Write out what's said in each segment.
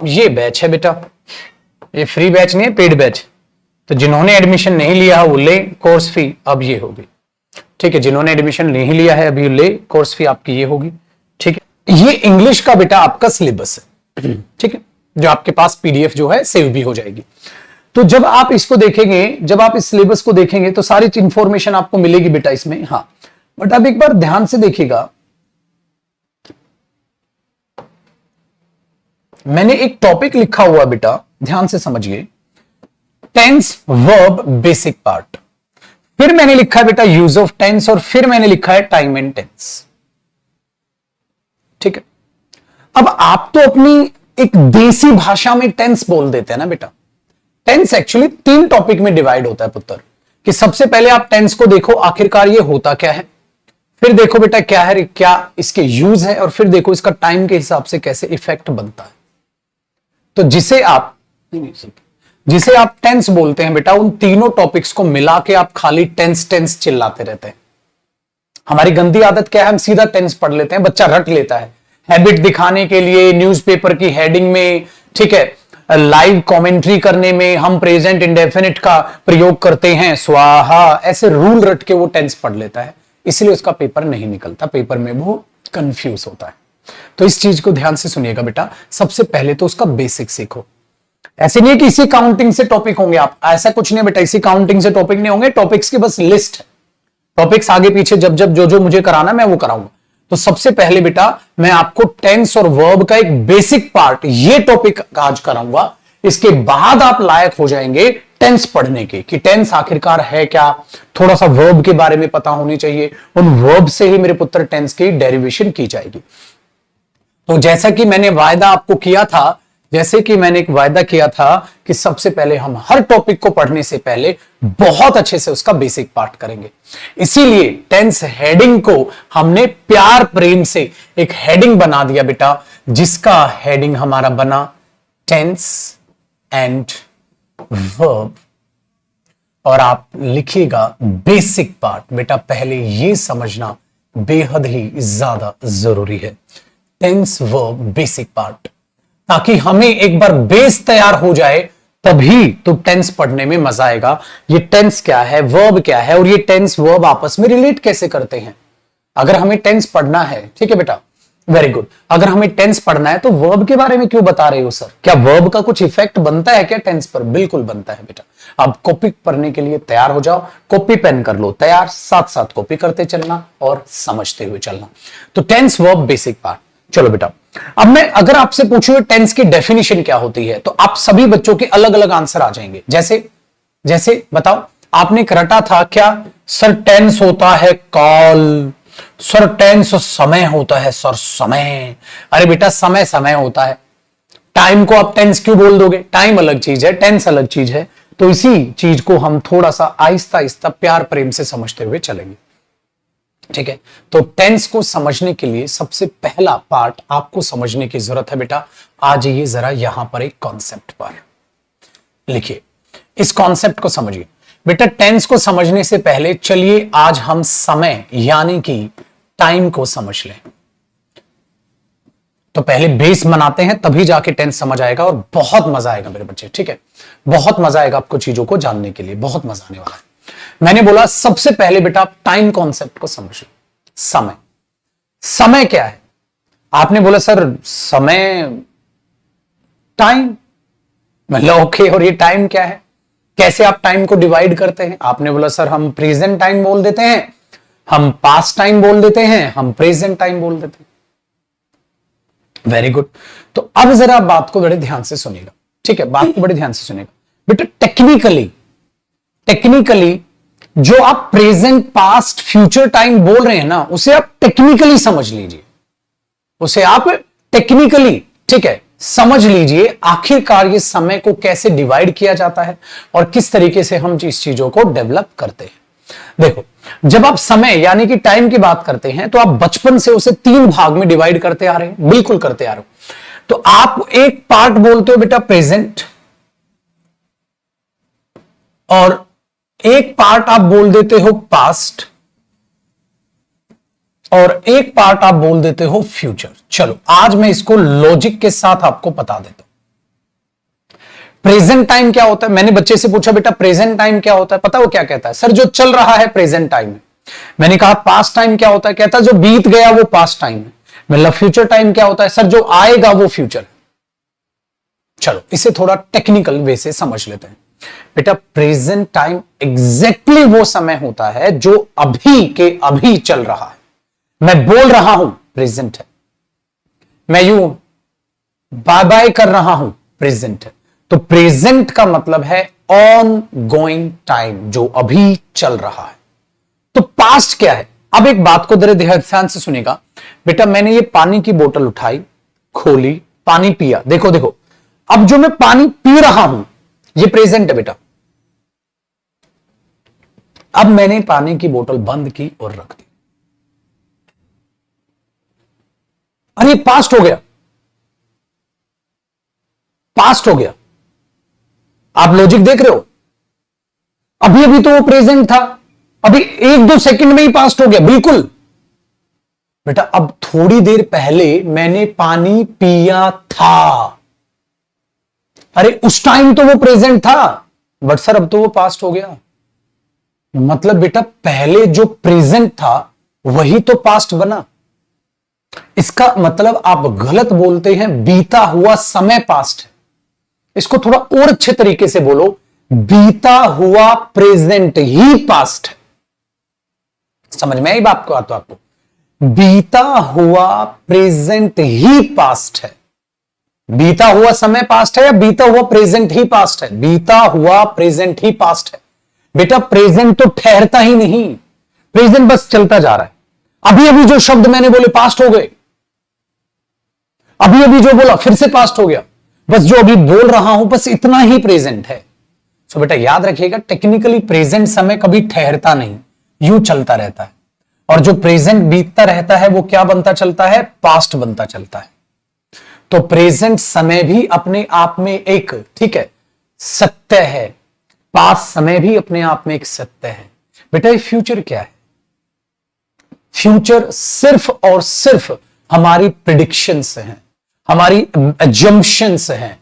ये बैच है बेटा, ये फ्री बैच नहीं है, पेड बैच। तो जिन्होंने एडमिशन नहीं लिया है वो ले कोर्स फी, अब ये होगी। ठीक है, जिन्होंने एडमिशन नहीं लिया है अभी ले कोर्स फी, आपकी ये होगी। ठीक है, ये इंग्लिश का बेटा आपका सिलेबस है। ठीक है, जो आपके पास पीडीएफ जो है सेव भी हो जाएगी। तो जब आप इसको देखेंगे, जब आप इस सिलेबस को देखेंगे तो सारी इंफॉर्मेशन आपको मिलेगी बेटा इसमें। हाँ, बट अब एक बार ध्यान से देखिएगा, मैंने एक टॉपिक लिखा हुआ बेटा, ध्यान से समझिए, टेंस वर्ब बेसिक पार्ट, फिर मैंने लिखा है बेटा यूज ऑफ टेंस, और फिर मैंने लिखा है टाइम एंड टेंस। ठीक है, अब आप तो अपनी एक देसी भाषा में टेंस बोल देते हैं ना बेटा। टेंस एक्चुअली 3 टॉपिक में डिवाइड होता है पुत्र, कि सबसे पहले आप टेंस को देखो आखिरकार ये होता क्या है, फिर देखो बेटा क्या है, क्या इसके यूज है, और फिर देखो इसका टाइम के हिसाब से कैसे इफेक्ट बनता है। तो जिसे आप टेंस बोलते हैं बेटा, उन तीनों टॉपिक्स को मिला के आप खाली टेंस टेंस चिल्लाते रहते हैं। हमारी गंदी आदत क्या है, हम सीधा टेंस पढ़ लेते हैं, बच्चा रट लेता है। हैबिट दिखाने के लिए न्यूज़पेपर की हेडिंग में, ठीक है, लाइव कमेंट्री करने में हम प्रेजेंट इंडेफिनिट का प्रयोग करते हैं, स्वाहा, ऐसे रूल रट के वो टेंस पढ़ लेता है, इसलिए उसका पेपर नहीं निकलता, पेपर में वो कंफ्यूज होता है। तो इस चीज को ध्यान से सुनिएगा बेटा, सबसे पहले तो उसका बेसिक सीखो। ऐसे नहीं है कि इसी काउंटिंग से टॉपिक होंगे, आप ऐसा कुछ नहीं बेटा, इसी काउंटिंग से टॉपिक नहीं होंगे, टॉपिक्स की बस लिस्ट है, टॉपिक्स आगे पीछे जब जब जो जो मुझे कराना मैं वो कराऊंगा। तो सबसे पहले बेटा मैं आपको टेंस और वर्ब का एक बेसिक पार्ट, ये टॉपिक आज कराऊंगा। इसके बाद आप लायक हो जाएंगे टेंस पढ़ने के, कि टेंस आखिरकार है क्या, थोड़ा सा वर्ब के बारे में पता होनी चाहिए, उन वर्ब से ही मेरे पुत्र टेंस की डेरिवेशन की जाएगी। तो जैसा कि मैंने वायदा आपको किया था, जैसे कि मैंने एक वायदा किया था कि सबसे पहले हम हर टॉपिक को पढ़ने से पहले बहुत अच्छे से उसका बेसिक पार्ट करेंगे। इसीलिए टेंस हेडिंग को हमने प्यार प्रेम से एक हेडिंग बना दिया बेटा, जिसका हेडिंग हमारा बना टेंस एंड वर्ब। और आप लिखिएगा बेसिक पार्ट। बेटा पहले ये समझना बेहद ही ज्यादा जरूरी है, टेंस वर्ब बेसिक पार्ट, ताकि हमें एक बार बेस तैयार हो जाए तभी तो टेंस पढ़ने में मजा आएगा। ये टेंस क्या है, वर्ब क्या है, और ये टेंस वर्ब आपस में रिलेट कैसे करते हैं। अगर हमें टेंस पढ़ना है, ठीक है बेटा, वेरी गुड, अगर हमें टेंस पढ़ना है तो वर्ब के बारे में क्यों बता रहे हो सर, क्या वर्ब का कुछ इफेक्ट बनता है क्या टेंस पर? बिल्कुल बनता है बेटा। अब कॉपी पढ़ने के लिए तैयार हो जाओ, कॉपी पेन कर लो तैयार, साथ साथ कॉपी करते चलना और समझते हुए चलना। तो टेंस वर्ब बेसिक पार्ट। चलो बेटा, अब मैं अगर आपसे पूछूं टेंस की डेफिनेशन क्या होती है, तो आप सभी बच्चों के अलग अलग आंसर आ जाएंगे। जैसे बताओ, आपने रटा था क्या सर, टेंस होता है कॉल, सर टेंस समय होता है सर समय। अरे बेटा समय समय होता है, टाइम को आप टेंस क्यों बोल दोगे? टाइम अलग चीज है, टेंस अलग चीज है। तो इसी चीज को हम थोड़ा सा आहिस्ता आहिस्ता प्यार प्रेम से समझते हुए चलेंगे, ठीक है। तो टेंस को समझने के लिए सबसे पहला पार्ट आपको समझने की जरूरत है बेटा। आ जाइए जरा यहां पर एक कॉन्सेप्ट पर, लिखिए, इस कॉन्सेप्ट को समझिए बेटा। टेंस को समझने से पहले चलिए आज हम समय यानी कि टाइम को समझ लें। तो पहले बेस बनाते हैं, तभी जाके टेंस समझ आएगा और बहुत मजा आएगा मेरे बच्चे, ठीक है। बहुत मजा आएगा आपको चीजों को जानने के लिए, बहुत मजा आने वाला है। मैंने बोला सबसे पहले बेटा आप टाइम कॉन्सेप्ट को समझिए। समय, समय क्या है? आपने बोला सर समय टाइम, मतलब ओके, और ये टाइम क्या है, कैसे आप टाइम को डिवाइड करते हैं? आपने बोला सर हम प्रेजेंट टाइम बोल देते हैं, हम पास्ट टाइम बोल देते हैं, हम प्रेजेंट टाइम बोल देते हैं। Very good. तो अब जरा बात को बड़े ध्यान से सुनिएगा, ठीक है, बात को बड़े ध्यान से सुनिएगा बेटा। टेक्निकली जो आप प्रेजेंट पास्ट फ्यूचर टाइम बोल रहे हैं ना, उसे आप टेक्निकली समझ लीजिए, उसे आप टेक्निकली, ठीक है, समझ लीजिए आखिरकार ये समय को कैसे डिवाइड किया जाता है और किस तरीके से हम इस चीजों को डेवलप करते हैं। देखो, जब आप समय यानी कि टाइम की बात करते हैं तो आप बचपन से उसे 3 भाग में डिवाइड करते आ रहे हैं, बिल्कुल करते आ रहे हो। तो आप एक पार्ट बोलते हो बेटा प्रेजेंट, और एक पार्ट आप बोल देते हो पास्ट, और एक पार्ट आप बोल देते हो फ्यूचर। चलो आज मैं इसको लॉजिक के साथ आपको बता देता हूं, प्रेजेंट टाइम क्या होता है? मैंने बच्चे से पूछा बेटा प्रेजेंट टाइम क्या होता है, पता वो क्या कहता है? सर जो चल रहा है प्रेजेंट टाइम है। मैंने कहा पास्ट टाइम क्या होता है? कहता है जो बीत गया वो पास्ट टाइम है। मतलब फ्यूचर टाइम क्या होता है? सर जो आएगा वो फ्यूचर है। चलो इसे थोड़ा टेक्निकल वे से समझ लेते हैं। बेटा प्रेजेंट टाइम एग्जैक्टली वो समय होता है जो अभी के अभी चल रहा है। मैं बोल रहा हूं प्रेजेंट है, मैं यूं बाय बाय कर रहा हूं प्रेजेंट है। तो प्रेजेंट का मतलब है ऑन गोइंग टाइम, जो अभी चल रहा है। तो पास्ट क्या है? अब एक बात को जरा ध्यान से सुनेगा बेटा। मैंने ये पानी की बोतल उठाई, खोली, पानी पिया, देखो देखो, अब जो मैं पानी पी रहा हूं ये प्रेजेंट है बेटा। अब मैंने पानी की बोतल बंद की और रख दी, अरे पास्ट हो गया, पास्ट हो गया। आप लॉजिक देख रहे हो? अभी अभी तो वो प्रेजेंट था, अभी एक दो सेकंड में ही पास्ट हो गया। बिल्कुल बेटा, अब थोड़ी देर पहले मैंने पानी पिया था, अरे उस टाइम तो वो प्रेजेंट था, बट सर अब तो वो पास्ट हो गया। मतलब बेटा पहले जो प्रेजेंट था वही तो पास्ट बना। इसका मतलब आप गलत बोलते हैं, बीता हुआ समय पास्ट है। इसको थोड़ा और अच्छे तरीके से बोलो, बीता हुआ प्रेजेंट ही पास्ट है। समझ में आई बात को? तो आपको बीता हुआ प्रेजेंट ही पास्ट है। बीता हुआ समय पास्ट है या बीता हुआ प्रेजेंट ही पास्ट है? बीता हुआ प्रेजेंट ही पास्ट है बेटा। प्रेजेंट तो ठहरता ही नहीं, प्रेजेंट बस चलता जा रहा है। अभी अभी जो शब्द मैंने बोले पास्ट हो गए, अभी अभी जो बोला फिर से पास्ट हो गया। बस जो अभी बोल रहा हूं बस इतना ही प्रेजेंट है। सो बेटा याद रखिएगा, टेक्निकली प्रेजेंट समय कभी ठहरता नहीं, यूं चलता रहता है। और जो प्रेजेंट बीतता रहता है वो क्या बनता चलता है? पास्ट बनता चलता है। तो प्रेजेंट समय भी अपने आप में एक, ठीक है, सत्य है। पास्ट समय भी अपने आप में एक सत्य है। बेटा ये फ्यूचर क्या है? फ्यूचर सिर्फ और सिर्फ हमारी प्रिडिक्शंस हैं, हमारी एजम्पशंस हैं।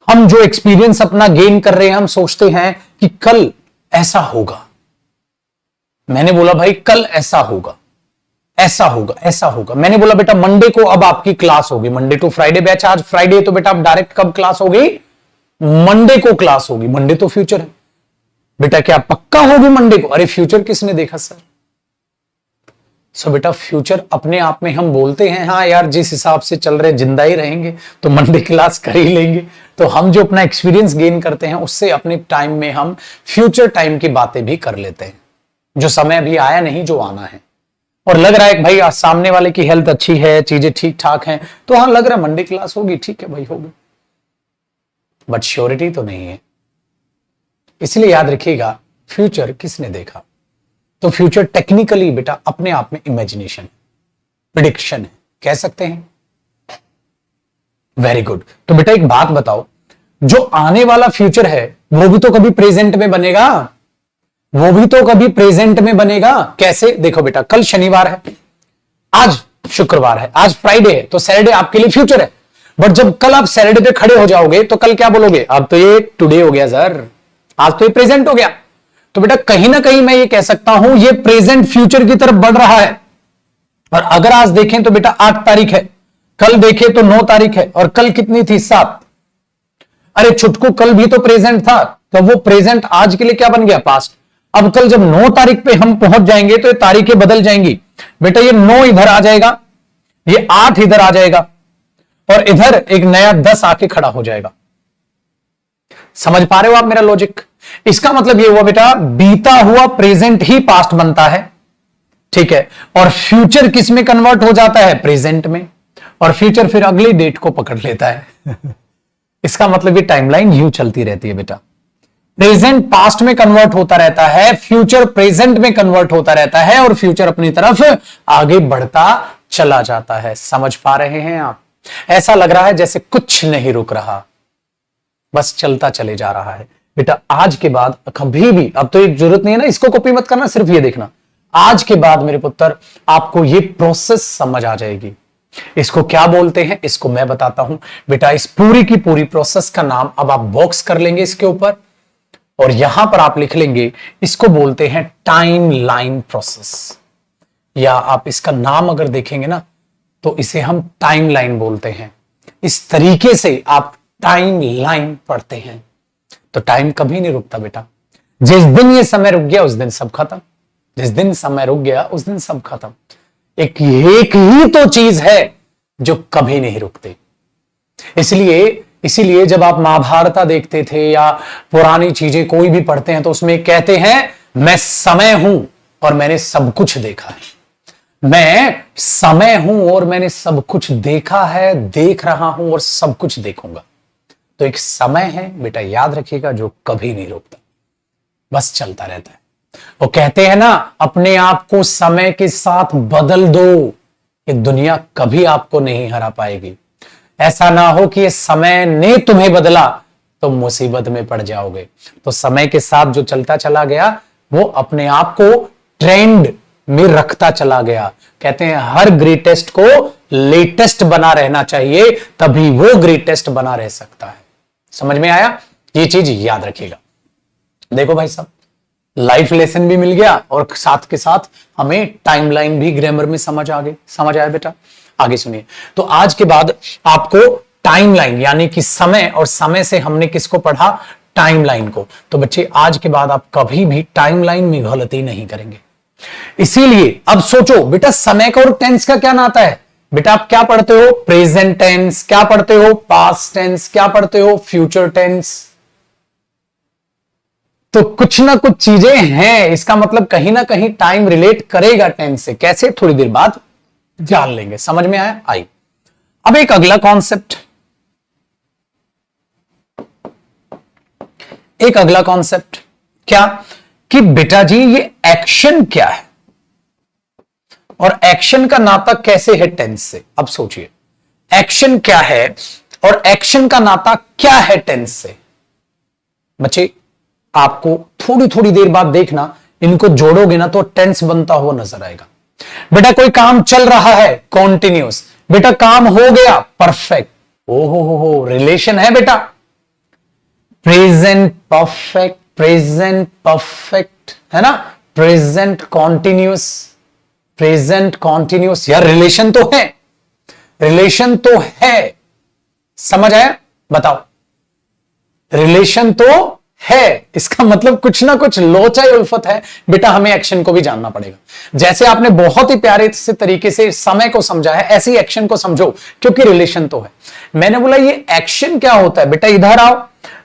हम जो एक्सपीरियंस अपना गेन कर रहे हैं, हम सोचते हैं कि कल ऐसा होगा। मैंने बोला भाई कल ऐसा होगा, ऐसा होगा, ऐसा होगा। मैंने बोला बेटा मंडे को अब आपकी क्लास होगी, मंडे टू फ्राइडे बैच। आज फ्राइडे तो बेटा अब डायरेक्ट कब क्लास होगी? मंडे को क्लास होगी। मंडे तो फ्यूचर है बेटा, क्या पक्का होगी मंडे को? अरे फ्यूचर किसने देखा सर? सो बेटा फ्यूचर अपने आप में हम बोलते हैं हाँ यार जिस हिसाब से चल रहे जिंदा ही रहेंगे तो मंडे क्लास कर ही लेंगे। तो हम जो अपना एक्सपीरियंस गेन करते हैं उससे अपने टाइम में हम फ्यूचर टाइम की बातें भी कर लेते हैं, जो समय अभी आया नहीं, जो आना है। और लग रहा है कि भाई आज सामने वाले की हेल्थ अच्छी है, चीजें ठीक ठाक हैं, तो हाँ लग रहा है मंडे क्लास होगी, ठीक है भाई होगी, बट श्योरिटी तो नहीं है। इसलिए याद रखिएगा फ्यूचर किसने देखा? तो फ्यूचर टेक्निकली बेटा अपने आप में इमेजिनेशन, प्रिडिक्शन है, कह सकते हैं। Very good. तो बेटा एक बात बताओ, जो आने वाला फ्यूचर है वो भी तो कभी प्रेजेंट में बनेगा, वो भी तो कभी प्रेजेंट में बनेगा। कैसे? देखो बेटा कल शनिवार है, आज शुक्रवार है, आज फ्राइडे है, तो सैटरडे आपके लिए फ्यूचर है। बट जब कल आप सैटरडे पे खड़े हो जाओगे तो कल क्या बोलोगे? अब तो ये टुडे हो गया सर, आज तो ये प्रेजेंट हो गया। तो बेटा कहीं ना कहीं मैं ये कह सकता हूं ये प्रेजेंट फ्यूचर की तरफ बढ़ रहा है। और अगर आज देखें तो बेटा 8 तारीख है, कल देखें तो 9 तारीख है, और कल कितनी थी? 7। अरे छुटकू कल भी तो प्रेजेंट था, तो वो प्रेजेंट आज के लिए क्या बन गया? पास्ट। अब कल जब 9 तारीख पे हम पहुंच जाएंगे तो ये तारीखें बदल जाएंगी बेटा। ये 9 इधर आ जाएगा, ये 8 इधर आ जाएगा, और इधर एक नया 10 आके खड़ा हो जाएगा। समझ पा रहे हो आप मेरा लॉजिक? इसका मतलब ये हुआ बेटा बीता हुआ प्रेजेंट ही पास्ट बनता है, ठीक है, और फ्यूचर किस में कन्वर्ट हो जाता है? प्रेजेंट में, और फ्यूचर फिर अगली डेट को पकड़ लेता है। इसका मतलब ये टाइमलाइन यूं चलती रहती है बेटा। प्रेजेंट पास्ट में कन्वर्ट होता रहता है, फ्यूचर प्रेजेंट में कन्वर्ट होता रहता है, और फ्यूचर अपनी तरफ आगे बढ़ता चला जाता है। समझ पा रहे हैं आप? ऐसा लग रहा है जैसे कुछ नहीं रुक रहा, बस चलता चले जा रहा है बेटा। आज के बाद कभी भी, अब तो एक जरूरत नहीं है ना, इसको कॉपी मत करना, सिर्फ ये देखना। आज के बाद मेरे पुत्र आपको ये प्रोसेस समझ आ जाएगी। इसको क्या बोलते हैं, इसको मैं बताता हूं बेटा। इस पूरी की पूरी प्रोसेस का नाम अब आप बॉक्स कर लेंगे इसके ऊपर, और यहां पर आप लिख लेंगे, इसको बोलते हैं टाइम लाइन प्रोसेस, या आप इसका नाम अगर देखेंगे ना तो इसे हम टाइम लाइन बोलते हैं। इस तरीके से आप टाइम लाइन पढ़ते हैं। तो टाइम कभी नहीं रुकता बेटा। जिस दिन ये समय रुक गया उस दिन सब खत्म, जिस दिन समय रुक गया उस दिन सब खत्म। एक ही तो चीज है जो कभी नहीं रुकती। इसीलिए जब आप महाभारत देखते थे या पुरानी चीजें कोई भी पढ़ते हैं तो उसमें कहते हैं मैं समय हूं और मैंने सब कुछ देखा है। मैं समय हूं और मैंने सब कुछ देखा है, देख रहा हूं और सब कुछ देखूंगा। तो एक समय है बेटा, याद रखिएगा, जो कभी नहीं रुकता, बस चलता रहता है। वो कहते हैं ना, अपने आप को समय के साथ बदल दो, ये दुनिया कभी आपको नहीं हरा पाएगी। ऐसा ना हो कि ये समय ने तुम्हें बदला तो मुसीबत में पड़ जाओगे। तो समय के साथ जो चलता चला गया वो अपने आप को ट्रेंड में रखता चला गया। कहते हैं हर ग्रेटेस्ट को लेटेस्ट बना रहना चाहिए, तभी वो ग्रेटेस्ट बना रह सकता है। समझ में आया? ये चीज याद रखिएगा। देखो भाई साहब, लाइफ लेसन भी मिल गया और साथ के साथ हमें टाइमलाइन भी ग्रामर में समझ आ गई। समझ आया बेटा? आगे सुनिए। तो आज के बाद आपको टाइमलाइन यानी कि समय, और समय से हमने किसको पढ़ा? टाइमलाइन को। तो बच्चे आज के बाद आप कभी भी टाइमलाइन में गलती नहीं करेंगे। इसीलिए अब सोचो बेटा, समय का और टेंस का क्या नाता है? बेटा आप क्या पढ़ते हो? Present tense. क्या पढ़ते हो? Past tense. क्या पढ़ते हो? Future tense. तो कुछ ना कुछ चीजें हैं, इसका मतलब कहीं ना कहीं टाइम रिलेट करेगा टेंस से। कैसे? थोड़ी देर बाद जान लेंगे। समझ में आया? आई। अब एक अगला कॉन्सेप्ट, क्या कि बेटा जी ये एक्शन क्या है और एक्शन का नाता कैसे है टेंस से? अब सोचिए, एक्शन क्या है और एक्शन का नाता क्या है टेंस से? बच्चे आपको थोड़ी थोड़ी देर बाद देखना, इनको जोड़ोगे ना तो टेंस बनता हुआ नजर आएगा। बेटा कोई काम चल रहा है, कॉन्टिन्यूस। बेटा काम हो गया, परफेक्ट। ओहो हो, रिलेशन है बेटा। प्रेजेंट परफेक्ट, प्रेजेंट परफेक्ट है ना, प्रेजेंट कॉन्टिन्यूस, प्रेजेंट कॉन्टिन्यूस। यार रिलेशन तो है, रिलेशन तो है। समझ आया? बताओ, रिलेशन तो है, इसका मतलब कुछ ना कुछ लोचा उल्फत है। बेटा हमें एक्शन को भी जानना पड़ेगा। जैसे आपने बहुत ही प्यारे से तरीके से समय को समझा है, ऐसे ही एक्शन को समझो, क्योंकि रिलेशन तो है। मैंने बोला ये एक्शन क्या होता है? बेटा इधर आओ।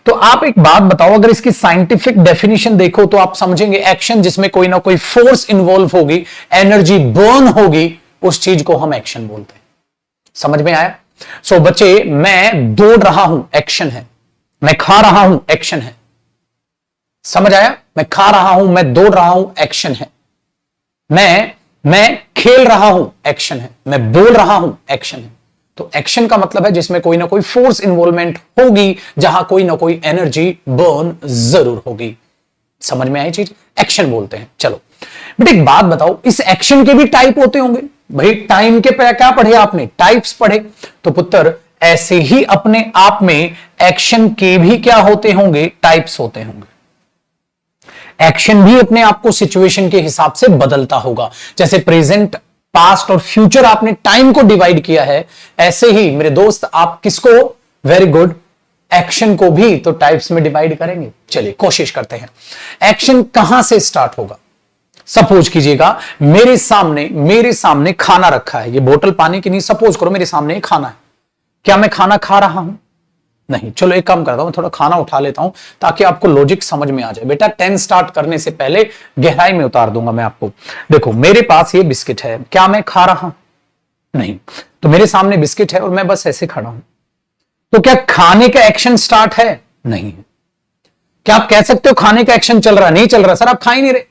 तो आप एक बात बताओ, अगर इसकी साइंटिफिक डेफिनेशन देखो तो आप समझेंगे एक्शन जिसमें कोई ना कोई फोर्स इन्वॉल्व होगी, एनर्जी बर्न होगी, उस चीज को हम एक्शन बोलते हैं। समझ में आया? सो बच्चे, मैं दौड़ रहा हूं, एक्शन है। मैं खा रहा हूं, एक्शन है। समझ आया? मैं खा रहा हूं, मैं दौड़ रहा हूं, एक्शन है। मैं खेल रहा हूं, एक्शन है। मैं बोल रहा हूं, एक्शन है। तो एक्शन का मतलब है जिसमें कोई ना कोई फोर्स इन्वॉल्वमेंट होगी, जहां कोई ना कोई एनर्जी बर्न जरूर होगी। समझ में आई चीज? एक्शन बोलते हैं। चलो बेटा एक बात बताओ, इस एक्शन के भी टाइप होते होंगे। भाई टाइम के क्या पढ़े आपने? टाइप्स पढ़े। तो पुत्र ऐसे ही अपने आप में एक्शन के भी क्या होते होंगे? टाइप्स होते होंगे। एक्शन भी अपने आप को सिचुएशन के हिसाब से बदलता होगा। जैसे प्रेजेंट, पास्ट और फ्यूचर आपने टाइम को डिवाइड किया है, ऐसे ही मेरे दोस्त आप किसको? वेरी गुड, एक्शन को भी तो टाइप्स में डिवाइड करेंगे। चलिए कोशिश करते हैं। एक्शन कहां से स्टार्ट होगा? सपोज कीजिएगा मेरे सामने खाना रखा है। ये बोतल पानी की नहीं, सपोज करो मेरे सामने खाना है। क्या मैं खाना खा रहा हूं? नहीं। चलो एक काम करता हूं, थोड़ा खाना उठा लेता हूं ताकि आपको लॉजिक समझ में आ जाए। बेटा 10 स्टार्ट करने से पहले गहराई में उतार दूंगा मैं आपको। देखो मेरे पास ये बिस्किट है, क्या मैं खा रहा हूं? नहीं। तो मेरे सामने बिस्किट है और मैं बस ऐसे खड़ा हूं, तो क्या खाने का एक्शन स्टार्ट है? नहीं। क्या आप कह सकते हो खाने का एक्शन चल रहा? नहीं चल रहा सर, आप खा ही नहीं रहे,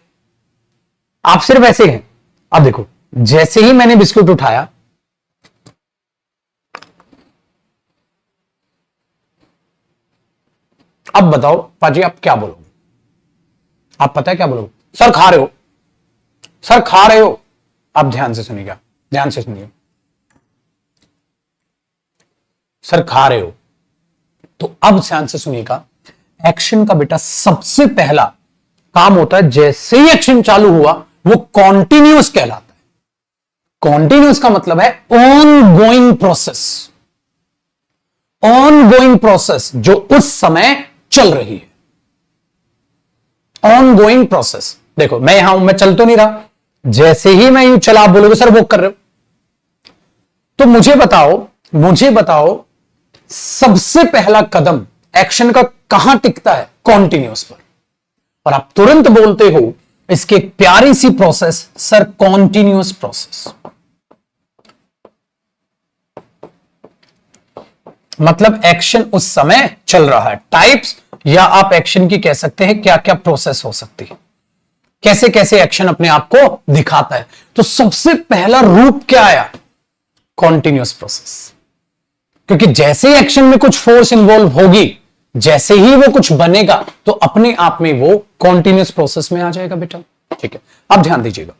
आप सिर्फ ऐसे हैं। अब देखो जैसे ही मैंने बिस्किट उठाया, अब बताओ पाजी आप क्या बोलोगे? आप पता है क्या बोलोगे? सर खा रहे हो, सर खा रहे हो। आप ध्यान से सुनिएगा, ध्यान से सुनिए। सर खा रहे हो। तो अब ध्यान से सुनिएगा, एक्शन का बेटा सबसे पहला काम होता है, जैसे ही एक्शन चालू हुआ वो कॉन्टिन्यूअस कहलाता है। कॉन्टिन्यूअस का मतलब है on going process, on going process जो उस समय चल रही है, ऑन गोइंग प्रोसेस। देखो मैं यहां हूं, मैं चल तो नहीं रहा, जैसे ही मैं यूं चला, आप बोलोगे सर वो कर रहे हो, तो मुझे बताओ सबसे पहला कदम एक्शन का कहां टिकता है? कॉन्टिन्यूअस पर। और आप तुरंत बोलते हो इसकी एक प्यारी सी प्रोसेस, सर कॉन्टिन्यूअस प्रोसेस। मतलब एक्शन उस समय चल रहा है। टाइप्स, या आप एक्शन की कह सकते हैं क्या क्या प्रोसेस हो सकती है, कैसे कैसे एक्शन अपने आप को दिखाता है। तो सबसे पहला रूप क्या आया? Continuous process. क्योंकि जैसे ही एक्शन में कुछ फोर्स इन्वॉल्व होगी, जैसे ही वो कुछ बनेगा, तो अपने आप में वो कॉन्टिन्यूअस प्रोसेस में आ जाएगा बेटा। ठीक है, अब ध्यान दीजिएगा,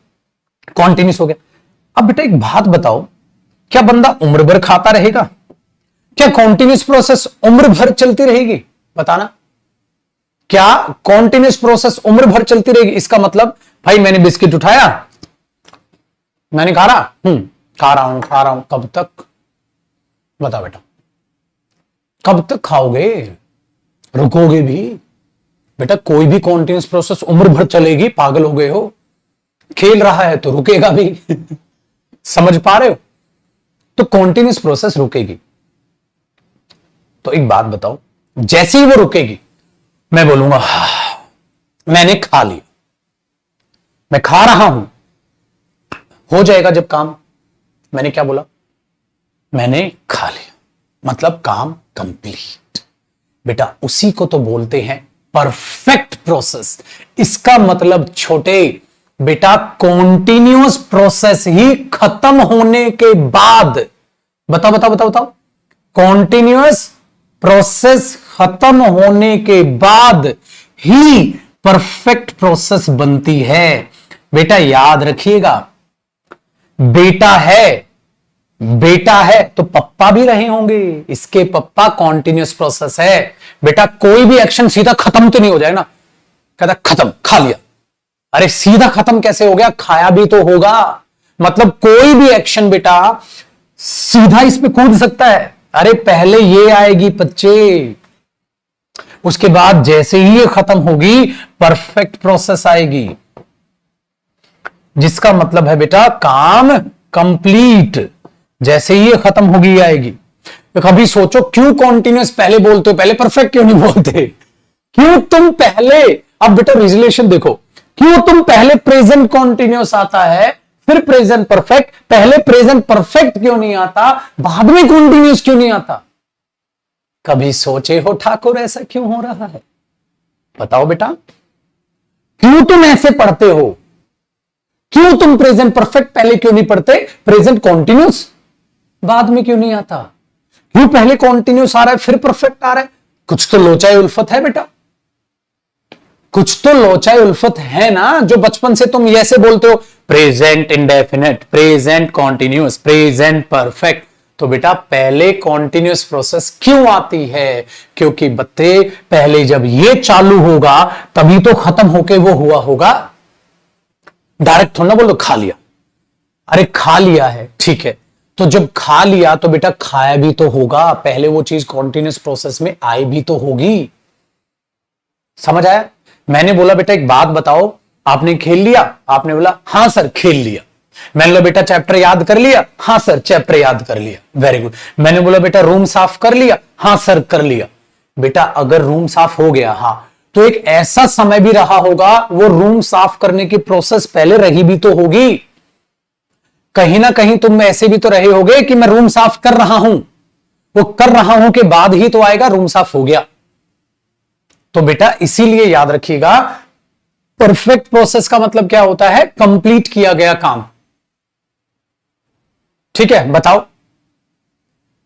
कॉन्टिन्यूअस हो गया। अब बेटा एक बात बताओ, क्या बंदा उम्र भर खाता रहेगा? क्या कॉन्टिन्यूअस प्रोसेस उम्र भर चलती रहेगी? बताना, क्या कॉन्टिन्यूअस प्रोसेस उम्र भर चलती रहेगी? इसका मतलब भाई मैंने बिस्किट उठाया, मैंने खा रहा खा रहा हूं, कब तक? बताओ बेटा, कब तक खाओगे? रुकोगे भी? बेटा कोई भी कॉन्टिन्यूअस प्रोसेस उम्र भर चलेगी? पागल हो गए हो? खेल रहा है तो रुकेगा भी। समझ पा रहे हो? तो कॉन्टिन्यूअस प्रोसेस रुकेगी। तो एक बात बताओ, जैसे ही वो रुकेगी, मैं बोलूंगा मैंने खा लिया, मैं खा रहा हूं, हो जाएगा जब काम। मैंने क्या बोला? मैंने खा लिया, मतलब काम कंप्लीट। बेटा उसी को तो बोलते हैं परफेक्ट प्रोसेस। इसका मतलब छोटे बेटा कॉन्टिन्यूअस प्रोसेस ही खत्म होने के बाद, बताओ बताओ बताओ बताओ, कॉन्टिन्यूअस प्रोसेस खत्म होने के बाद ही परफेक्ट प्रोसेस बनती है। बेटा याद रखिएगा, बेटा है तो पप्पा भी रहे होंगे, इसके पप्पा कॉन्टिन्यूअस प्रोसेस है। बेटा कोई भी एक्शन सीधा खत्म तो नहीं हो जाए ना, कहता खत्म, खा लिया। अरे सीधा खत्म कैसे हो गया? खाया भी तो होगा। मतलब कोई भी एक्शन बेटा सीधा इस पे कूद सकता है। अरे पहले ये आएगी बच्चे, उसके बाद जैसे ही ये खत्म होगी परफेक्ट प्रोसेस आएगी, जिसका मतलब है बेटा काम कंप्लीट। जैसे ही ये खत्म होगी आएगी। तो कभी सोचो क्यों कॉन्टिन्यूअस पहले बोलते हो, पहले परफेक्ट क्यों नहीं बोलते? क्यों तुम पहले, अब बेटा रिजलेशन देखो, क्यों तुम पहले प्रेजेंट कॉन्टिन्यूअस आता है फिर प्रेजेंट परफेक्ट, पहले प्रेजेंट परफेक्ट क्यों नहीं आता, बाद में कॉन्टिन्यूअस क्यों नहीं आता? कभी सोचे हो ठाकुर ऐसा क्यों हो रहा है? बताओ बेटा, क्यों तुम ऐसे पढ़ते हो? क्यों तुम प्रेजेंट परफेक्ट पहले क्यों नहीं पढ़ते, प्रेजेंट कॉन्टिन्यूअस बाद में क्यों नहीं आता? क्यों पहले कॉन्टिन्यूअस आ रहा है फिर परफेक्ट आ रहा है? कुछ तो लोचाए उल्फत है बेटा, कुछ तो लोचाए उल्फत है ना, जो बचपन से तुम ऐसे बोलते हो present indefinite, present continuous, present perfect. तो बेटा पहले कॉन्टिन्यूअस प्रोसेस क्यों आती है? क्योंकि बच्चे पहले जब ये चालू होगा तभी तो खत्म होके वो हुआ होगा। डायरेक्ट थोड़ा ना बोलो खा लिया। अरे खा लिया है, ठीक है, तो जब खा लिया तो बेटा खाया भी तो होगा, पहले वो चीज कॉन्टिन्यूअस प्रोसेस में आई भी तो होगी। समझ आया? मैंने बोला बेटा एक बात बताओ, आपने खेल लिया? आपने बोला हां सर खेल लिया। मैंने बोला बेटा चैप्टर याद कर लिया? हां सर चैप्टर याद कर लिया, वेरी गुड। मैंने बोला बेटा रूम साफ कर लिया? हां सर कर लिया। बेटा अगर रूम साफ हो गया, हां, तो एक ऐसा समय भी रहा होगा, वो रूम साफ करने की प्रोसेस पहले रही भी तो होगी। कहीं ना कहीं तुम ऐसे भी तो रहे होगे कि मैं रूम साफ कर रहा हूं, वो कर रहा हूं के बाद ही तो आएगा रूम साफ हो गया। तो बेटा इसीलिए याद रखिएगा, परफेक्ट प्रोसेस का मतलब क्या होता है? कंप्लीट किया गया काम। ठीक है, बताओ।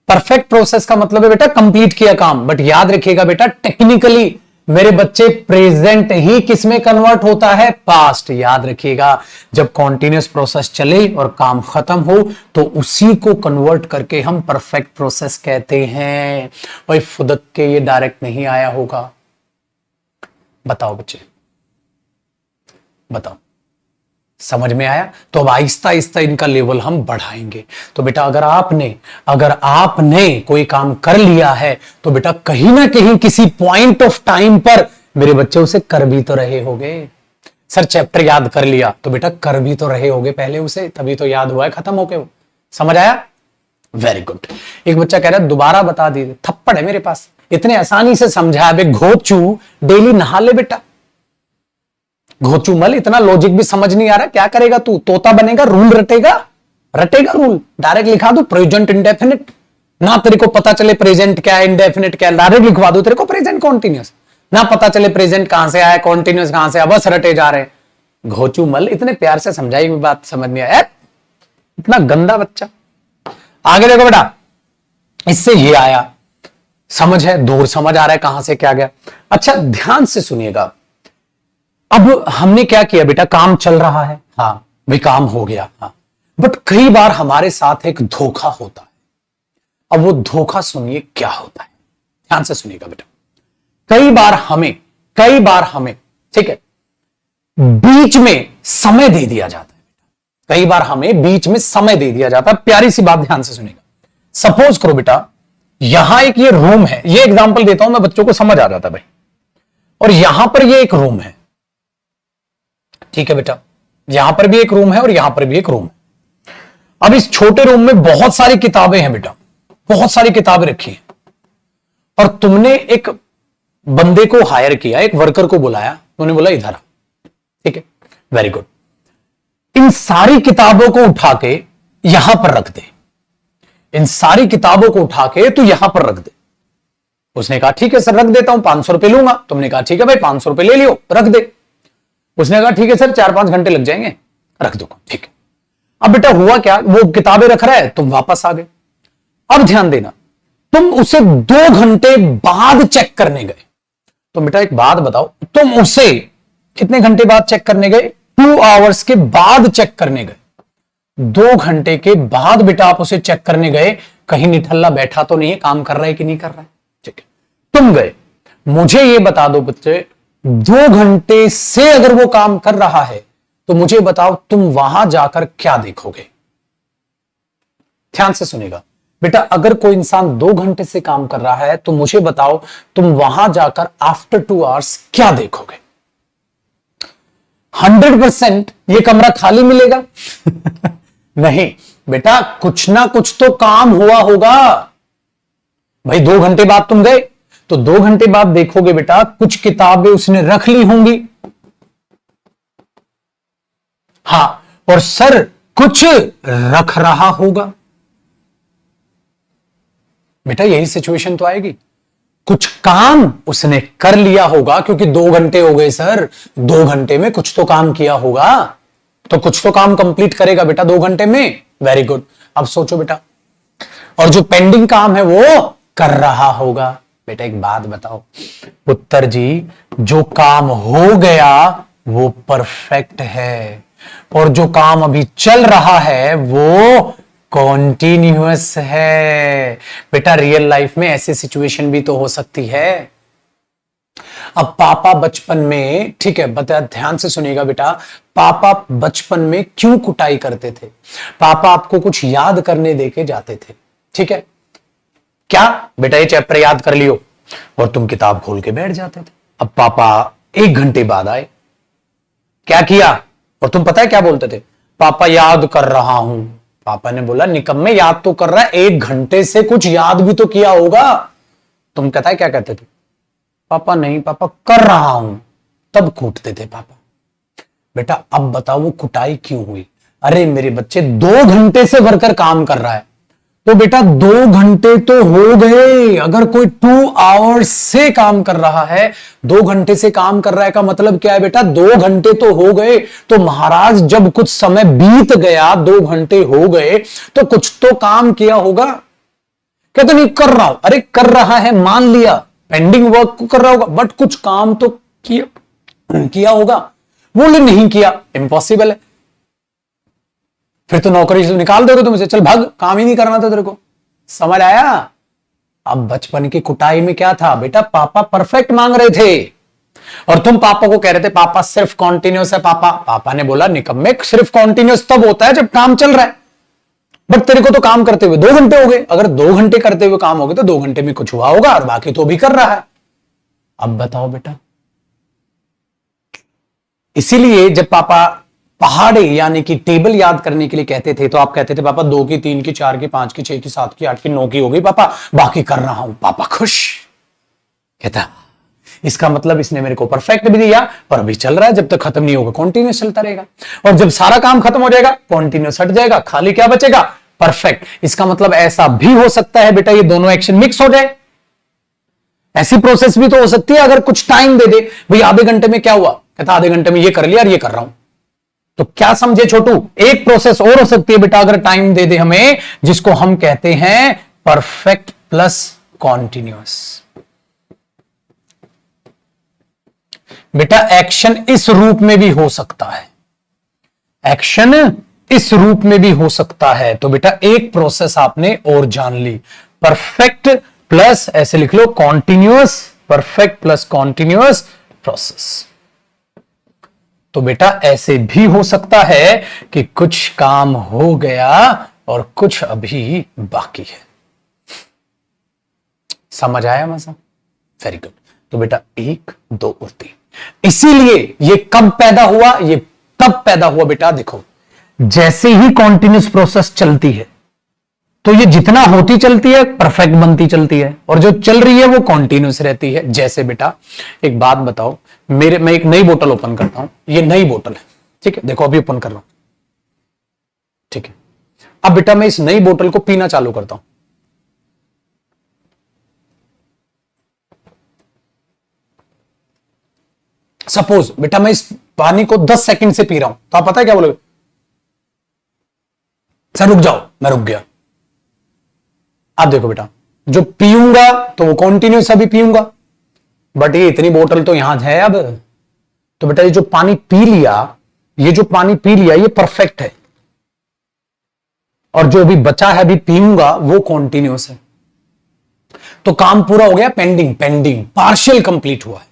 परफेक्ट प्रोसेस का मतलब है बेटा कंप्लीट किया काम। बट याद रखिएगा बेटा, टेक्निकली मेरे बच्चे प्रेजेंट ही किस में कन्वर्ट होता है? पास्ट। याद रखिएगा, जब कॉन्टिन्यूस प्रोसेस चले और काम खत्म हो तो उसी को कन्वर्ट करके हम परफेक्ट प्रोसेस कहते हैं। भाई फुदक के ये डायरेक्ट नहीं आया होगा। बताओ बच्चे, बताओ, समझ में आया? तो अब आहिस्ता आहिस्ता इनका लेवल हम बढ़ाएंगे। तो बेटा अगर आपने कोई काम कर लिया है तो बेटा कहीं ना कहीं किसी पॉइंट ऑफ टाइम पर मेरे बच्चे उसे कर भी तो रहे होंगे। सर चैप्टर याद कर लिया, तो बेटा कर भी तो रहे होंगे पहले उसे, तभी तो याद हुआ है खत्म होके वो। समझ आया? Very good. एक बच्चा कह रहा है दोबारा बता दीजिए, थप्पड़ है मेरे पास, इतने आसानी से समझाया। बे घोचू, डेली नहा ले बेटा। घोचू मल, इतना लॉजिक भी समझ नहीं आ रहा, क्या करेगा तू? तोता बनेगा, रूल रटेगा रूल। डायरेक्ट लिखा दो प्रेजेंट इंडेफिनिट, ना तेरे को पता चले प्रेजेंट क्या है, इंडेफिनिट क्या है, डायरेक्ट लिखवा दो तेरे को प्रेजेंट कॉन्टिन्यूस, ना पता चले प्रेजेंट कहां से आया, कॉन्टिन्यूस कहां से आया, बस रटे जा रहे। घोचू मल, इतने प्यार से समझाई हुई बात समझ नहीं आया, इतना गंदा बच्चा। आगे देखो बेटा, इससे ये आया, समझ है, दूर समझ आ रहा है कहां से क्या गया। अच्छा ध्यान से सुनिएगा, अब हमने क्या किया बेटा, काम चल रहा है, हाँ भाई काम हो गया, हाँ, बट कई बार हमारे साथ एक धोखा होता है। अब वो धोखा सुनिए क्या होता है, ध्यान से सुनिएगा बेटा। कई बार हमें ठीक है बीच में समय दे दिया जाता है बेटा, कई बार हमें बीच में समय दे दिया जाता है। प्यारी सी बात ध्यान से सुनिएगा। सपोज करो बेटा, यहां एक ये रूम है, ये एग्जांपल देता हूं मैं, बच्चों को समझ आ जाता है भाई। और यहां पर ये एक रूम है, ठीक है बेटा, यहां पर भी एक रूम है और यहां पर भी एक रूम है। अब इस छोटे रूम में बहुत सारी किताबें हैं बेटा, बहुत सारी किताबें रखी हैं, और तुमने एक बंदे को हायर किया, एक वर्कर को बुलाया, तुमने बोला इधर आ, ठीक है, वेरी गुड। इन सारी किताबों को उठा के यहां पर रख दे, इन सारी किताबों को उठा के तू यहां पर रख दे। उसने कहा ठीक है सर रख देता हूं, 500 रुपए लूंगा। तुमने कहा ठीक है भाई 500 रुपए ले लियो, रख दे। उसने कहा ठीक है सर 4-5 घंटे लग जाएंगे, रख दूंगा, ठीक है। अब बेटा हुआ क्या, वो किताबें रख रहा है, तुम वापस आ गए। अब ध्यान देना, तुम उसे 2 घंटे बाद चेक करने गए। तो बेटा एक बात बताओ, तुम उसे कितने घंटे बाद चेक करने गए? 2 आवर्स के बाद चेक करने गए। 2 घंटे के बाद बेटा आप उसे चेक करने गए, कहीं निठल्ला बैठा तो नहीं है, काम कर रहा है कि नहीं कर रहा है, ठीक है। तुम गए, मुझे ये बता दो बच्चे, 2 घंटे से अगर वो काम कर रहा है तो मुझे बताओ तुम वहां जाकर क्या देखोगे? ध्यान से सुनेगा बेटा, अगर कोई इंसान 2 घंटे से काम कर रहा है तो मुझे बताओ तुम वहां जाकर आफ्टर 2 आवर्स क्या देखोगे? 100% ये कमरा खाली मिलेगा? नहीं बेटा, कुछ ना कुछ तो काम हुआ होगा भाई। 2 घंटे बाद तुम गए तो 2 घंटे बाद देखोगे बेटा कुछ किताबें उसने रख ली होंगी, हां, और सर कुछ रख रहा होगा। बेटा यही सिचुएशन तो आएगी, कुछ काम उसने कर लिया होगा, क्योंकि 2 घंटे हो गए सर, 2 घंटे में कुछ तो काम किया होगा, तो कुछ तो काम कंप्लीट करेगा बेटा 2 घंटे में। Very good. अब सोचो बेटा, और जो पेंडिंग काम है वो कर रहा होगा। बेटा एक बात बताओ पुत्र जी, जो काम हो गया वो परफेक्ट है, और जो काम अभी चल रहा है वो कॉन्टिन्यूअस है। बेटा रियल लाइफ में ऐसी सिचुएशन भी तो हो सकती है। अब पापा बचपन में, ठीक है बता, ध्यान से सुनिएगा बेटा, पापा बचपन में क्यों कुटाई करते थे? पापा आपको कुछ याद करने देके जाते थे, ठीक है, क्या बेटा ये चैप्टर याद कर लियो, और तुम किताब खोल के बैठ जाते थे। अब पापा 1 घंटे बाद आए, क्या किया, और तुम पता है क्या बोलते थे? पापा याद कर रहा हूं। पापा ने बोला निकम्मे, याद तो कर रहा है, 1 घंटे से कुछ याद भी तो किया होगा। तुम कहता है क्या कहते थे? पापा नहीं पापा कर रहा हूं। तब कूटते थे पापा। बेटा अब बताओ वो कुटाई क्यों हुई? अरे मेरे बच्चे 2 घंटे से वर्कर काम कर रहा है, तो बेटा 2 घंटे तो हो गए। अगर कोई 2 आवर्स से काम कर रहा है, 2 घंटे से काम कर रहा है का मतलब क्या है बेटा? 2 घंटे तो हो गए। तो महाराज जब कुछ समय बीत गया, 2 घंटे हो गए, तो कुछ तो काम किया होगा। कहते नहीं कर रहा हूं, अरे कर रहा है मान लिया, पेंडिंग वर्क को कर रहा होगा, बट कुछ काम तो किया होगा, वो नहीं किया, इम्पॉसिबल है। फिर तो नौकरी से निकाल दोगे तुम इसे, चल भाग, काम ही नहीं करना था तेरे को। समझ आया? अब बचपन की कुटाई में क्या था बेटा, पापा परफेक्ट मांग रहे थे और तुम पापा को कह रहे थे पापा सिर्फ कॉन्टिन्यूस है। पापा ने बोला निकम्मे, सिर्फ कॉन्टिन्यूस तब होता है जब काम चल रहा है, बट तेरे को तो काम करते हुए 2 घंटे हो गए। अगर 2 घंटे करते हुए काम हो गए तो 2 घंटे में कुछ हुआ होगा और बाकी तो भी कर रहा है। अब बताओ बेटा, इसीलिए जब पापा पहाड़े यानी कि टेबल याद करने के लिए कहते थे तो आप कहते थे पापा 2 की, 3 की, 4 की, 5 की, 6 की, 7 की, 8 की, 9 की हो गई पापा, बाकी कर रहा हूं। पापा खुश। कहता इसका मतलब इसने मेरे को परफेक्ट भी दिया और अभी चल रहा है, जब तक खत्म नहीं होगा कॉन्टिन्यूस चलता रहेगा, और जब सारा काम खत्म हो जाएगा कॉन्टिन्यूस हट जाएगा, खाली क्या बचेगा, परफेक्ट। इसका मतलब ऐसा भी हो सकता है बेटा ये दोनों एक्शन मिक्स हो जाए। ऐसी प्रोसेस भी तो हो सकती है अगर कुछ टाइम दे दे, भाई आधे घंटे में क्या हुआ, कहता आधे घंटे में ये कर लिया और ये कर रहा हूं। तो क्या समझे छोटू, एक प्रोसेस और हो सकती है बेटा अगर टाइम दे दे हमें, जिसको हम कहते हैं परफेक्ट प्लस कॉन्टिन्यूअस। बेटा एक्शन इस रूप में भी हो सकता है, एक्शन इस रूप में भी हो सकता है। तो बेटा एक प्रोसेस आपने और जान ली, परफेक्ट प्लस, ऐसे लिख लो, continuous, perfect plus continuous process. तो बेटा ऐसे भी हो सकता है कि कुछ काम हो गया और कुछ अभी बाकी है। समझ आया मजा? Very good. तो बेटा 1, 2 और 3। इसीलिए ये कब पैदा हुआ, ये तब पैदा हुआ बेटा, देखो जैसे ही कॉन्टिन्यूस प्रोसेस चलती है तो ये जितना होती चलती है परफेक्ट बनती चलती है, और जो चल रही है वो कॉन्टिन्यूस रहती है। जैसे बेटा एक बात बताओ, मैं एक नई बोतल ओपन करता हूं, ये नई बोतल है, ठीक है, देखो अभी ओपन कर रहा हूं, ठीक है। अब बेटा मैं इस नई बोतल को पीना चालू करता हूं, सपोज बेटा मैं इस पानी को 10 सेकंड से पी रहा हूं, तो आप पता है क्या बोलोगे, सर रुक जाओ, मैं रुक गया। अब देखो बेटा जो पीऊंगा तो वो कॉन्टिन्यूस अभी पीऊंगा, बट ये इतनी बोतल तो यहां है अब, तो बेटा ये जो पानी पी लिया, ये जो पानी पी लिया ये परफेक्ट है, और जो अभी बचा है अभी पीऊंगा वो कॉन्टिन्यूस है। तो काम पूरा हो गया, पेंडिंग, पेंडिंग पार्शियल कंप्लीट हुआ है।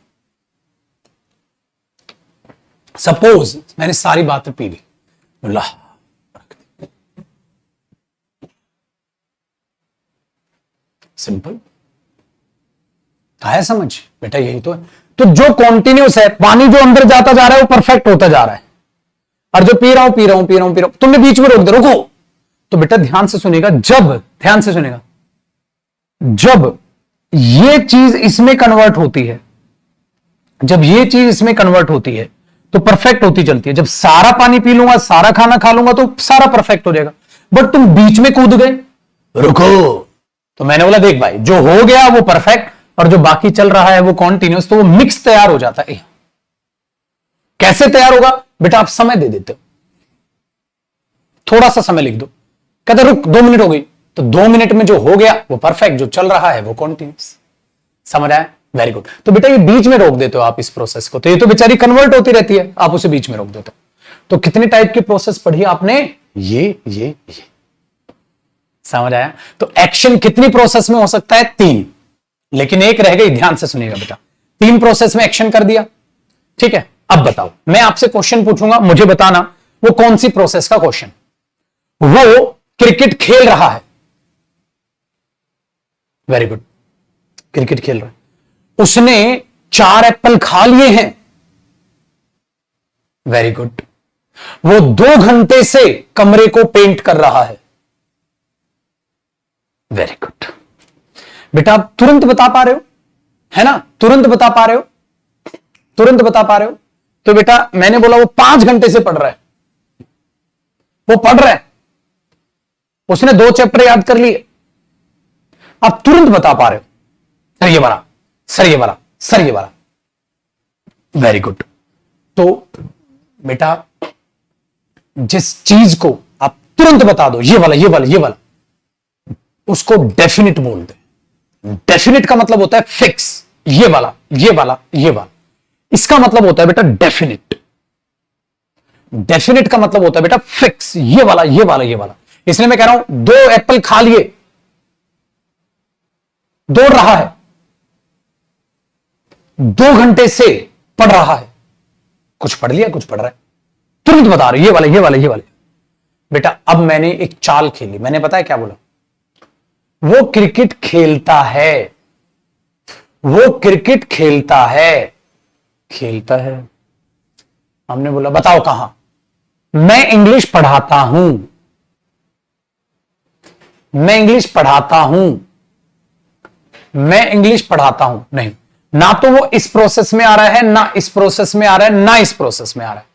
सपोज मैंने सारी बातें पी ली, बोला सिंपल, आया समझ बेटा, यही तो है। तो जो कॉन्टिन्यूस है, पानी जो अंदर जाता जा रहा है वो परफेक्ट होता जा रहा है, और जो पी रहा हूं तुमने बीच में रोक दे, रुको। तो बेटा ध्यान से सुनेगा, ध्यान से सुनेगा, जब ये चीज इसमें कन्वर्ट होती है, जब ये चीज इसमें कन्वर्ट होती है तो परफेक्ट होती चलती है। जब सारा पानी पी लूंगा, सारा खाना खा लूंगा तो सारा परफेक्ट हो जाएगा, बट तुम बीच में कूद गए, रुको। तो मैंने बोला देख भाई, जो हो गया वो परफेक्ट और जो बाकी चल रहा है वो कॉन्टिन्यूस, तो वो मिक्स तैयार हो जाता है। कैसे तैयार होगा बेटा, आप समय दे देते हो, थोड़ा सा समय लिख दो, कहते रुक 2 मिनट हो गई, तो 2 मिनट में जो हो गया वो परफेक्ट, जो चल रहा है वो कॉन्टिन्यूस। समझ आया? Very good. तो बेटा ये बीच में रोक देते हो आप इस प्रोसेस को, तो ये तो बेचारी कन्वर्ट होती रहती है, आप उसे बीच में रोक देते हो। तो कितने टाइप की प्रोसेस पढ़ी आपने, ये समझ आया? तो एक्शन कितनी प्रोसेस में हो सकता है, 3, लेकिन एक रह गई, ध्यान से सुनिएगा बेटा। 3 प्रोसेस में एक्शन कर दिया, ठीक है। अब बताओ, मैं आपसे क्वेश्चन पूछूंगा, मुझे बताना वो कौन सी प्रोसेस का क्वेश्चन। वो क्रिकेट खेल रहा है, वेरी गुड, क्रिकेट खेल रहा है, उसने 4 एप्पल खा लिए हैं, वेरी गुड। वो 2 घंटे से कमरे को पेंट कर रहा है, वेरी गुड। बेटा आप तुरंत बता पा रहे हो, है ना, तुरंत बता पा रहे हो, तुरंत बता पा रहे हो। तो बेटा मैंने बोला वो 5 घंटे से पढ़ रहा है, वो पढ़ रहा है, उसने 2 चैप्टर याद कर लिए, आप तुरंत बता पा रहे हो, सर ये वाला, सर ये वाला, सर ये वाला, वेरी गुड। तो बेटा जिस चीज को आप तुरंत बता दो, ये वाला, ये वाला, ये वाला, उसको डेफिनिट बोल दे। डेफिनिट का मतलब होता है फिक्स, ये वाला, ये वाला, ये वाला, इसका मतलब होता है बेटा डेफिनिट। डेफिनिट का मतलब होता है बेटा फिक्स, ये वाला, ये वाला, ये वाला। इसलिए मैं कह रहा हूं 2 एप्पल खा लिए, दौड़ रहा है, 2 घंटे से पढ़ रहा है, कुछ पढ़ लिया, कुछ पढ़ रहा है, तुरंत बता रहे ये वाला, ये वाला, ये वाला। बेटा अब मैंने एक चाल खेली, मैंने पता है क्या बोला, वो क्रिकेट खेलता है, वो क्रिकेट खेलता है, खेलता है। हमने बोला बताओ कहां, मैं इंग्लिश पढ़ाता हूं, मैं इंग्लिश पढ़ाता हूं, मैं इंग्लिश पढ़ाता हूं। नहीं, ना तो वो इस प्रोसेस में आ रहा है, ना इस प्रोसेस में आ रहा है, ना इस प्रोसेस में आ रहा है।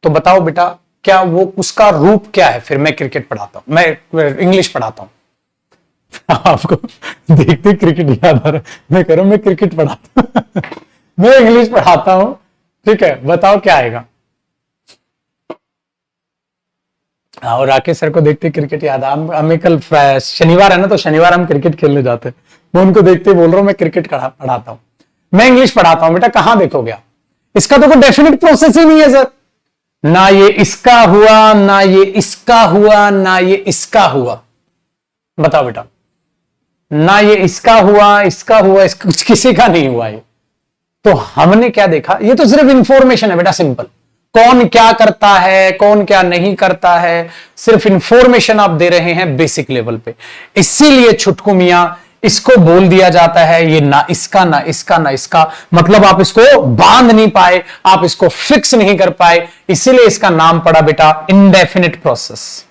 तो बताओ बेटा क्या वो, उसका रूप क्या है? फिर मैं क्रिकेट पढ़ाता हूं, मैं इंग्लिश पढ़ाता हूं। आपको देखते क्रिकेट याद आ रहा है, मैं कह रहा हूं मैं क्रिकेट पढ़ाता हूं मैं इंग्लिश पढ़ाता हूं, ठीक है, बताओ क्या आएगा। और राकेश सर को देखते क्रिकेट याद आ, हमें कल शनिवार है ना, तो शनिवार हम क्रिकेट खेलने जाते हैं। मैं उनको देखते बोल रहा हूं मैं क्रिकेट पढ़ाता हूं, मैं इंग्लिश पढ़ाता हूं। बेटा कहां देखोगे आप, इसका तो कोई डेफिनेट प्रोसेस ही नहीं है सर। ना ये इसका हुआ, ना ये इसका हुआ, ना ये इसका हुआ। बताओ बेटा, ना ये इसका हुआ, इसका हुआ, इसका कुछ किसी का नहीं हुआ ये। तो हमने क्या देखा, ये तो सिर्फ इंफॉर्मेशन है बेटा, सिंपल। कौन क्या करता है, कौन क्या नहीं करता है, सिर्फ इंफॉर्मेशन आप दे रहे हैं बेसिक लेवल पे। इसीलिए छुटकू मियां इसको बोल दिया जाता है ये ना इसका, ना इसका, ना इसका, मतलब आप इसको बांध नहीं पाए, आप इसको फिक्स नहीं कर पाए, इसीलिए इसका नाम पड़ा बेटा इंडेफिनिट प्रोसेस।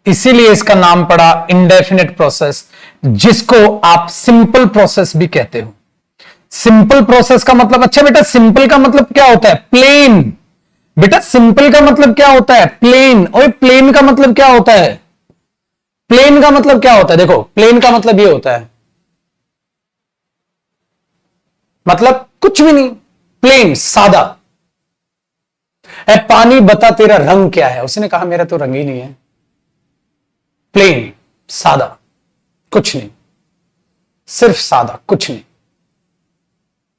इसीलिए इसका नाम पड़ा इंडेफिनिट प्रोसेस, जिसको आप सिंपल प्रोसेस भी कहते हो। सिंपल प्रोसेस का मतलब, अच्छा बेटा सिंपल का मतलब क्या होता है? प्लेन। बेटा सिंपल का मतलब क्या होता है? प्लेन। और प्लेन का मतलब क्या होता है? प्लेन का मतलब क्या होता है? देखो प्लेन का मतलब ये होता है, मतलब कुछ भी नहीं, प्लेन, सादा। ए पानी बता तेरा रंग क्या है? उसने कहा मेरा तो रंग ही नहीं है। प्लेन, सादा, कुछ नहीं, सिर्फ सादा, कुछ नहीं।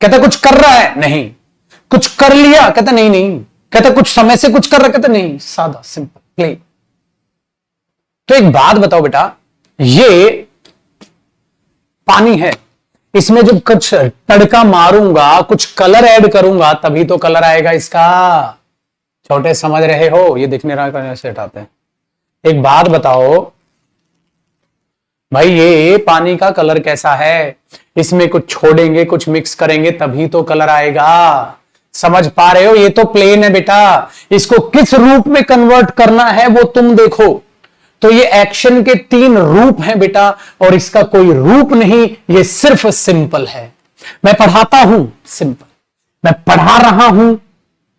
कहता कुछ कर रहा है? नहीं। कुछ कर लिया? कहता नहीं नहीं। कहता कुछ समय से कुछ कर रहा? कहता नहीं, सादा, सिंपल, प्लेन। तो एक बात बताओ बेटा, ये पानी है, इसमें जब कुछ तड़का मारूंगा, कुछ कलर ऐड करूंगा, तभी तो कलर आएगा इसका। छोटे समझ रहे हो? ये दिखने रहा से हटाते हैं। एक बात बताओ भाई, ये पानी का कलर कैसा है? इसमें कुछ छोड़ेंगे, कुछ मिक्स करेंगे, तभी तो कलर आएगा। समझ पा रहे हो? ये तो प्लेन है बेटा, इसको किस रूप में कन्वर्ट करना है वो तुम देखो। तो ये एक्शन के 3 रूप हैं बेटा, और इसका कोई रूप नहीं, ये सिर्फ सिंपल है। मैं पढ़ाता हूं, सिंपल। मैं पढ़ा रहा हूं,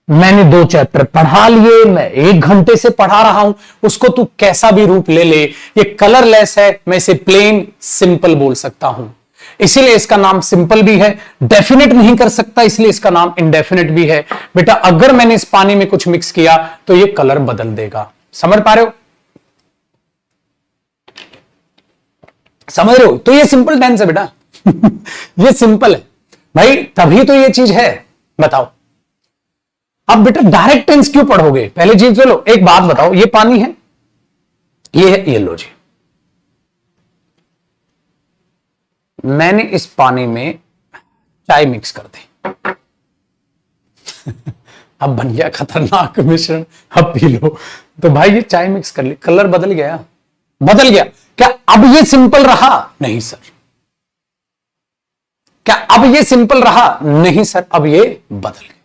मैंने 2 चैप्टर पढ़ा लिए, मैं 1 घंटे से पढ़ा रहा हूं, उसको तू कैसा भी रूप ले ले, ये कलरलेस है, मैं इसे प्लेन सिंपल बोल सकता हूं। इसीलिए इसका नाम सिंपल भी है। डेफिनेट नहीं कर सकता, इसलिए इसका नाम इंडेफिनेट भी है। बेटा अगर मैंने इस पानी में कुछ मिक्स किया तो ये कलर बदल देगा। समझ पा रहे हो? समझ रहे हो? तो ये सिंपल टेंस है बेटा ये सिंपल है भाई, तभी तो ये चीज है। बताओ अब बेटा डायरेक्ट टेंस क्यों पढ़ोगे? पहले चीज चलो एक बात बताओ, ये पानी है, ये है, ये लो जी, मैंने इस पानी में चाय मिक्स कर दी अब बन गया खतरनाक मिश्रण, अब पी लो। तो भाई ये चाय मिक्स कर ली, कलर बदल गया, बदल गया। क्या अब ये सिंपल रहा? नहीं सर। क्या अब ये सिंपल रहा? नहीं सर, अब ये बदल गया।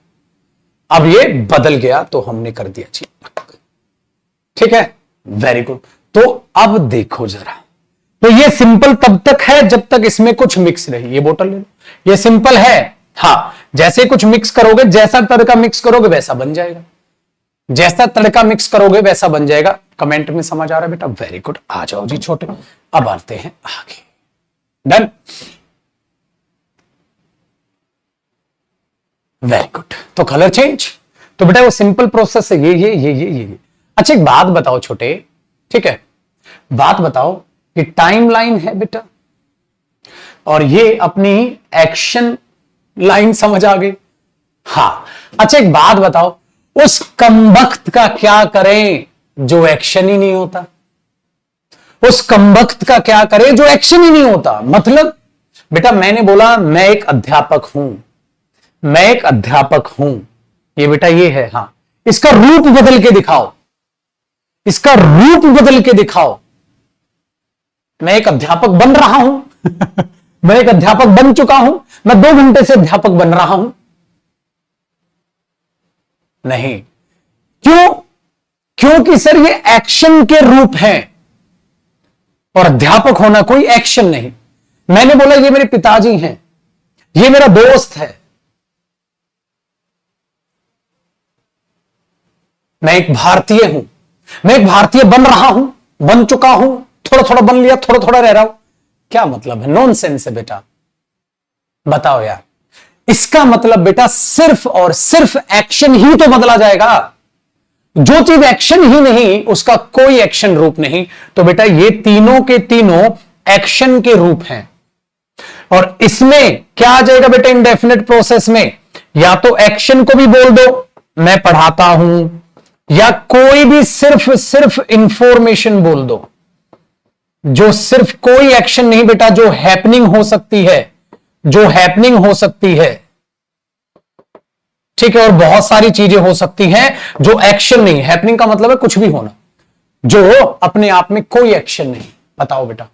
अब ये बदल गया तो हमने कर दिया जी, ठीक है, वेरी गुड। तो अब देखो जरा, तो ये सिंपल तब तक है जब तक इसमें कुछ मिक्स रही। ये बोतल ले लो, ये सिंपल है। हाँ, जैसे कुछ मिक्स करोगे, जैसा तड़का मिक्स करोगे वैसा बन जाएगा, जैसा तड़का मिक्स करोगे वैसा बन जाएगा। कमेंट में समझ आ रहा है बेटा? Very good. आ जाओ जी छोटे, अब आते हैं आगे। Done, very good. तो कलर चेंज, तो बेटा वो सिंपल प्रोसेस है, ये। अच्छा एक बात बताओ छोटे, ठीक है, बात बताओ कि टाइमलाइन है बेटा, और ये अपनी एक्शन लाइन समझ आ गई। हां, अच्छा एक बात बताओ, उस कमबख्त का क्या करें जो एक्शन ही नहीं होता? उस कमबख्त का क्या करें जो एक्शन ही नहीं होता? मतलब बेटा मैंने बोला मैं एक अध्यापक हूं, मैं एक अध्यापक हूं, ये बेटा ये है, हां, इसका रूप बदल के दिखाओ, इसका रूप बदल के दिखाओ। मैं एक अध्यापक बन रहा हूं मैं एक अध्यापक बन चुका हूं, मैं 2 घंटे से अध्यापक बन रहा हूं। नहीं, क्यों? क्योंकि सर ये एक्शन के रूप हैं और अध्यापक होना कोई एक्शन नहीं। मैंने बोला ये मेरे पिताजी हैं, ये मेरा दोस्त है, मैं एक भारतीय हूं, मैं एक भारतीय बन रहा हूं, बन चुका हूं, थोड़ा थोड़ा बन लिया, थोड़ा थोड़ा रह रहा हूं। क्या मतलब है? नॉनसेंस है बेटा, बताओ यार। इसका मतलब बेटा सिर्फ और सिर्फ एक्शन ही तो बदला जाएगा। जो चीज एक्शन ही नहीं उसका कोई एक्शन रूप नहीं। तो बेटा ये तीनों के तीनों एक्शन के रूप हैं। और इसमें क्या आ जाएगा बेटा इंडेफिनिट प्रोसेस में? या तो एक्शन को भी बोल दो, मैं पढ़ाता हूं, या कोई भी सिर्फ सिर्फ इंफॉर्मेशन बोल दो, जो सिर्फ कोई एक्शन नहीं बेटा, जो हैपनिंग हो सकती है, जो हैपनिंग हो सकती है, ठीक है। और बहुत सारी चीजें हो सकती हैं जो एक्शन नहीं। हैपनिंग का मतलब है कुछ भी होना, जो अपने आप में कोई एक्शन नहीं। बताओ बेटा,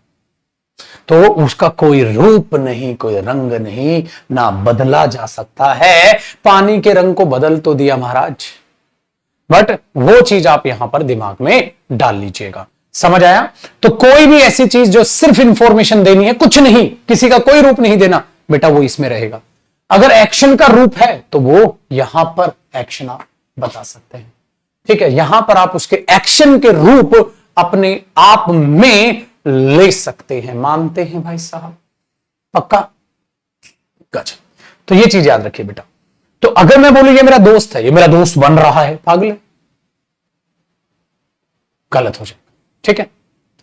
तो उसका कोई रूप नहीं, कोई रंग नहीं, ना बदला जा सकता है। पानी के रंग को बदल तो दिया महाराज, बट वो चीज आप यहां पर दिमाग में डाल लीजिएगा। समझ आया? तो कोई भी ऐसी चीज जो सिर्फ इंफॉर्मेशन देनी है, कुछ नहीं, किसी का कोई रूप नहीं देना, बेटा वो इसमें रहेगा। अगर एक्शन का रूप है तो वो यहां पर एक्शन आप बता सकते हैं, ठीक है। यहां पर आप उसके एक्शन के रूप अपने आप में ले सकते हैं। मानते हैं भाई साहब? पक्का? गजब। तो ये चीज याद रखिए बेटा। तो अगर मैं बोलूं ये मेरा दोस्त है, ये मेरा दोस्त बन रहा है, पागल है, गलत हो जाएगा, ठीक है।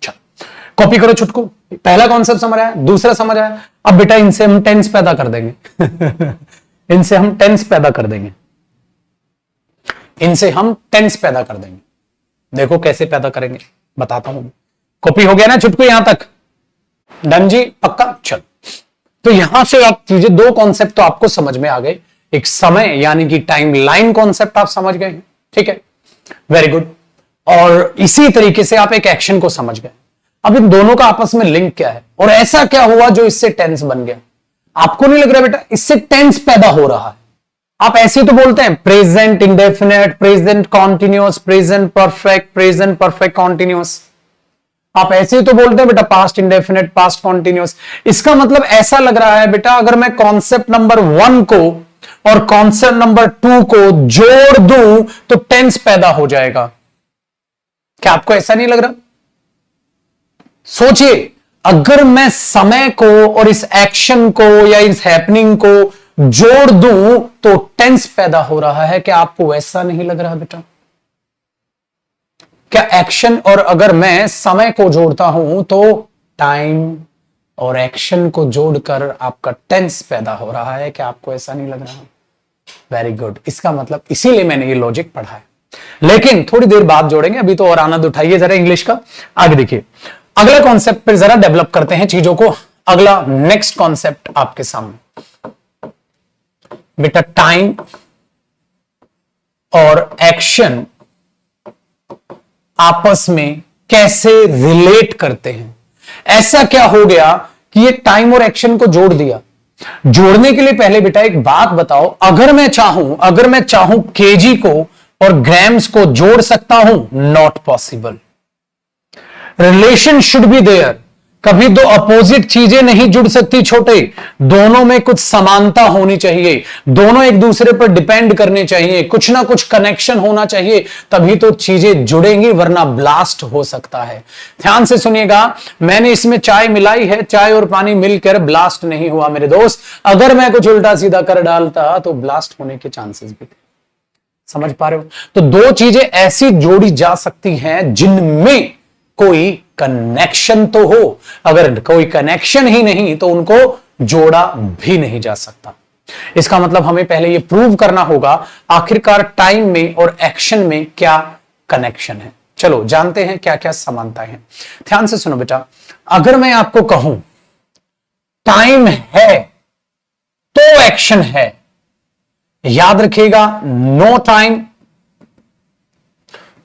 चलो कॉपी करो छुटकू। पहला कॉन्सेप्ट समझ आया, दूसरा समझ आया। अब बेटा इनसे हम टेंस पैदा कर देंगे इनसे हम टेंस पैदा कर देंगे, इनसे हम टेंस पैदा कर देंगे। देखो कैसे पैदा करेंगे, बताता हूं। कॉपी हो गया ना छुटकू यहां तक? डन जी, पक्का? चल, तो यहां से आप चीजें, 2 कॉन्सेप्ट तो आपको समझ में आ गए। एक समय यानी कि टाइम लाइन कॉन्सेप्ट आप समझ गए हैं, ठीक है, वेरी गुड। और इसी तरीके से आप एक एक्शन को समझ गए। अब इन दोनों का आपस में लिंक क्या है और ऐसा क्या हुआ जो इससे टेंस बन गया? आपको नहीं लग रहा बेटा इससे टेंस पैदा हो रहा है? आप ऐसे तो बोलते हैं present indefinite, present continuous, present perfect continuous. आप ऐसे ही तो बोलते हैं बेटा पास्ट इंडेफिनेट, पास्ट कॉन्टिन्यूअस। इसका मतलब ऐसा लग रहा है बेटा अगर मैं कॉन्सेप्ट नंबर 1 को और कॉन्सेप्ट नंबर 2 को जोड़ दूं तो टेंस पैदा हो जाएगा। क्या आपको ऐसा नहीं लग रहा? सोचिए, अगर मैं समय को और इस एक्शन को या इस हैपनिंग को जोड़ दूं तो टेंस पैदा हो रहा है। क्या आपको वैसा नहीं लग रहा बेटा? क्या एक्शन और अगर मैं समय को जोड़ता हूं तो टाइम और एक्शन को जोड़कर आपका टेंस पैदा हो रहा है? क्या आपको ऐसा नहीं लग रहा? Very good. इसका मतलब इसीलिए मैंने ये लॉजिक पढ़ा है, लेकिन थोड़ी देर बाद जोड़ेंगे। अभी तो और आनंद उठाइए जरा इंग्लिश का। आगे देखिए, अगला कॉन्सेप्ट पर जरा डेवलप करते हैं चीजों को। अगला नेक्स्ट कॉन्सेप्ट आपके सामने बेटा, टाइम और एक्शन आपस में कैसे रिलेट करते हैं। ऐसा क्या हो गया कि ये टाइम और एक्शन को जोड़ दिया? जोड़ने के लिए पहले बेटा एक बात बताओ, अगर मैं चाहूं केजी को और ग्राम्स को जोड़ सकता हूं? Not possible. Relation should be there. कभी 2 अपोजिट चीजें नहीं जुड़ सकती छोटे, दोनों में कुछ समानता होनी चाहिए, दोनों एक दूसरे पर डिपेंड करने चाहिए, कुछ ना कुछ कनेक्शन होना चाहिए, तभी तो चीजें जुड़ेंगी, वरना ब्लास्ट हो सकता है। ध्यान से सुनिएगा, मैंने इसमें चाय मिलाई है, चाय और पानी मिलकर ब्लास्ट नहीं हुआ मेरे दोस्त। अगर मैं कुछ उल्टा सीधा कर डालता तो ब्लास्ट होने के चांसेस भी थे। समझ पा रहे हो? तो 2 चीजें ऐसी जोड़ी जा सकती हैं जिनमें कोई कनेक्शन तो हो, अगर कोई कनेक्शन ही नहीं तो उनको जोड़ा भी नहीं जा सकता। इसका मतलब हमें पहले यह प्रूव करना होगा आखिरकार टाइम में और एक्शन में क्या कनेक्शन है। चलो जानते हैं क्या क्या समानताएं हैं। ध्यान से सुनो बेटा, अगर मैं आपको कहूं टाइम है तो एक्शन है, याद रखिएगा, नो टाइम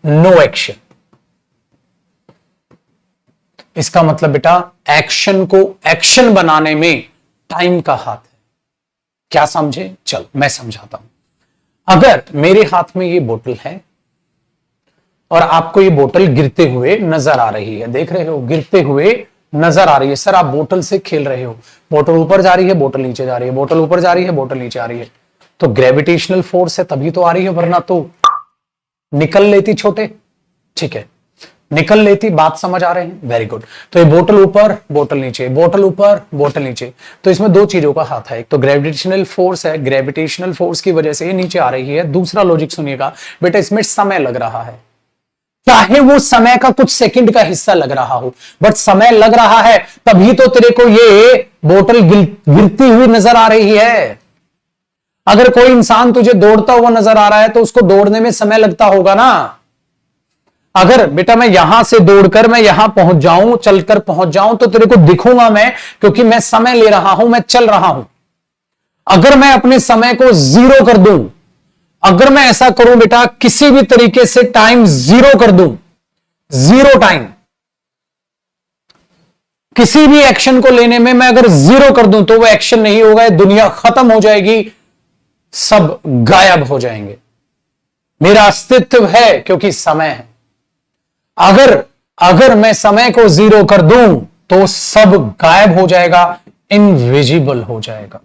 नो एक्शन। इसका मतलब बेटा एक्शन को एक्शन बनाने में टाइम का हाथ है। क्या समझे? चलो मैं समझाता हूं। अगर मेरे हाथ में ये बोतल है और आपको ये बोतल गिरते हुए नजर आ रही है, देख रहे हो, गिरते हुए नजर आ रही है। सर आप बोतल से खेल रहे हो, बोतल ऊपर जा रही है, बोतल नीचे जा रही है, बोतल ऊपर जा रही है, बोतल नीचे आ रही है, तो ग्रेविटेशनल फोर्स है तभी तो आ रही है, वरना तो निकल लेती छोटे। ठीक है, निकल लेती। बात समझ आ रहे हैं? Very good. तो ये बोतल ऊपर, बोतल नीचे, बोतल ऊपर, बोतल नीचे, तो इसमें दो चीजों का हाथ है। एक तो ग्रेविटेशनल फोर्स है, ग्रेविटेशनल फोर्स की वजह से ये नीचे आ रही है। दूसरा लॉजिक सुनिएगा बेटा, इसमें समय लग रहा है, चाहे वो समय का कुछ सेकंड का हिस्सा लग रहा हो, बट समय लग रहा है तभी तो तेरे को ये बोतल गिरती हुई नजर आ रही है। अगर कोई इंसान तुझे दौड़ता हुआ नजर आ रहा है तो उसको दौड़ने में समय लगता होगा ना। अगर बेटा मैं यहां से दौड़कर मैं यहां पहुंच जाऊं, चलकर पहुंच जाऊं, तो तेरे को दिखूंगा मैं, क्योंकि मैं समय ले रहा हूं, मैं चल रहा हूं। अगर मैं अपने समय को जीरो कर दूं, अगर मैं ऐसा करूं बेटा, किसी भी तरीके से टाइम जीरो कर दूं, जीरो टाइम, किसी भी एक्शन को लेने में मैं अगर जीरो कर दूं तो वो एक्शन नहीं होगा, दुनिया खत्म हो जाएगी, सब गायब हो जाएंगे। मेरा अस्तित्व है क्योंकि समय है। अगर मैं समय को जीरो कर दूं तो सब गायब हो जाएगा, इनविजिबल हो जाएगा।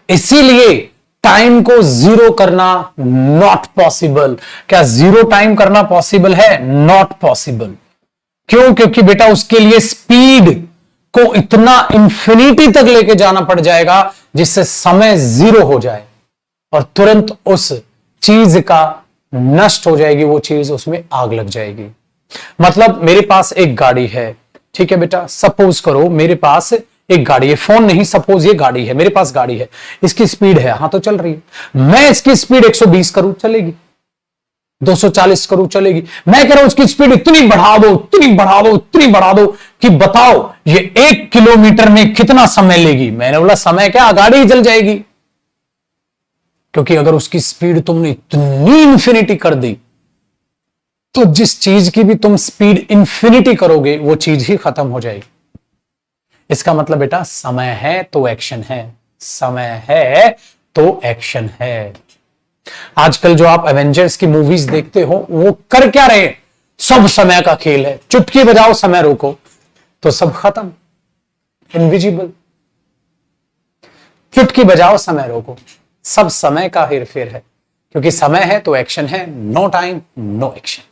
इसीलिए टाइम को जीरो करना नॉट पॉसिबल। क्या जीरो टाइम करना पॉसिबल है? Not possible. क्यों? क्योंकि बेटा उसके लिए स्पीड को इतना इंफिनिटी तक लेके जाना पड़ जाएगा जिससे समय जीरो हो जाए और तुरंत उस चीज का नष्ट हो जाएगी, वो चीज, उसमें आग लग जाएगी। मतलब मेरे पास एक गाड़ी है, ठीक है बेटा, सपोज करो मेरे पास एक गाड़ी है, फोन नहीं, सपोज ये गाड़ी है, मेरे पास गाड़ी है, इसकी स्पीड है, हाँ तो चल रही है। मैं इसकी स्पीड 120 करूं, चलेगी, 240 करूं, चलेगी। मैं कह रहा हूं उसकी स्पीड इतनी बढ़ा दो, इतनी बढ़ा दो, इतनी बढ़ा दो कि बताओ ये 1 किलोमीटर में कितना समय लेगी। मैंने बोला समय क्या, गाड़ी ही जल जाएगी। क्योंकि अगर उसकी स्पीड तुमने इतनी इंफिनिटी कर दी तो जिस चीज की भी तुम स्पीड इंफिनिटी करोगे वो चीज ही खत्म हो जाएगी। इसका मतलब बेटा समय है तो एक्शन है, समय है तो एक्शन है। आजकल जो आप एवेंजर्स की मूवीज देखते हो वो कर क्या रहे? सब समय का खेल है, चुटकी बजाओ समय रोको तो सब खत्म, इनविजिबल। चुटकी बजाओ समय रोको, सब समय का हेरफेर है, क्योंकि समय है तो एक्शन है, no time no action.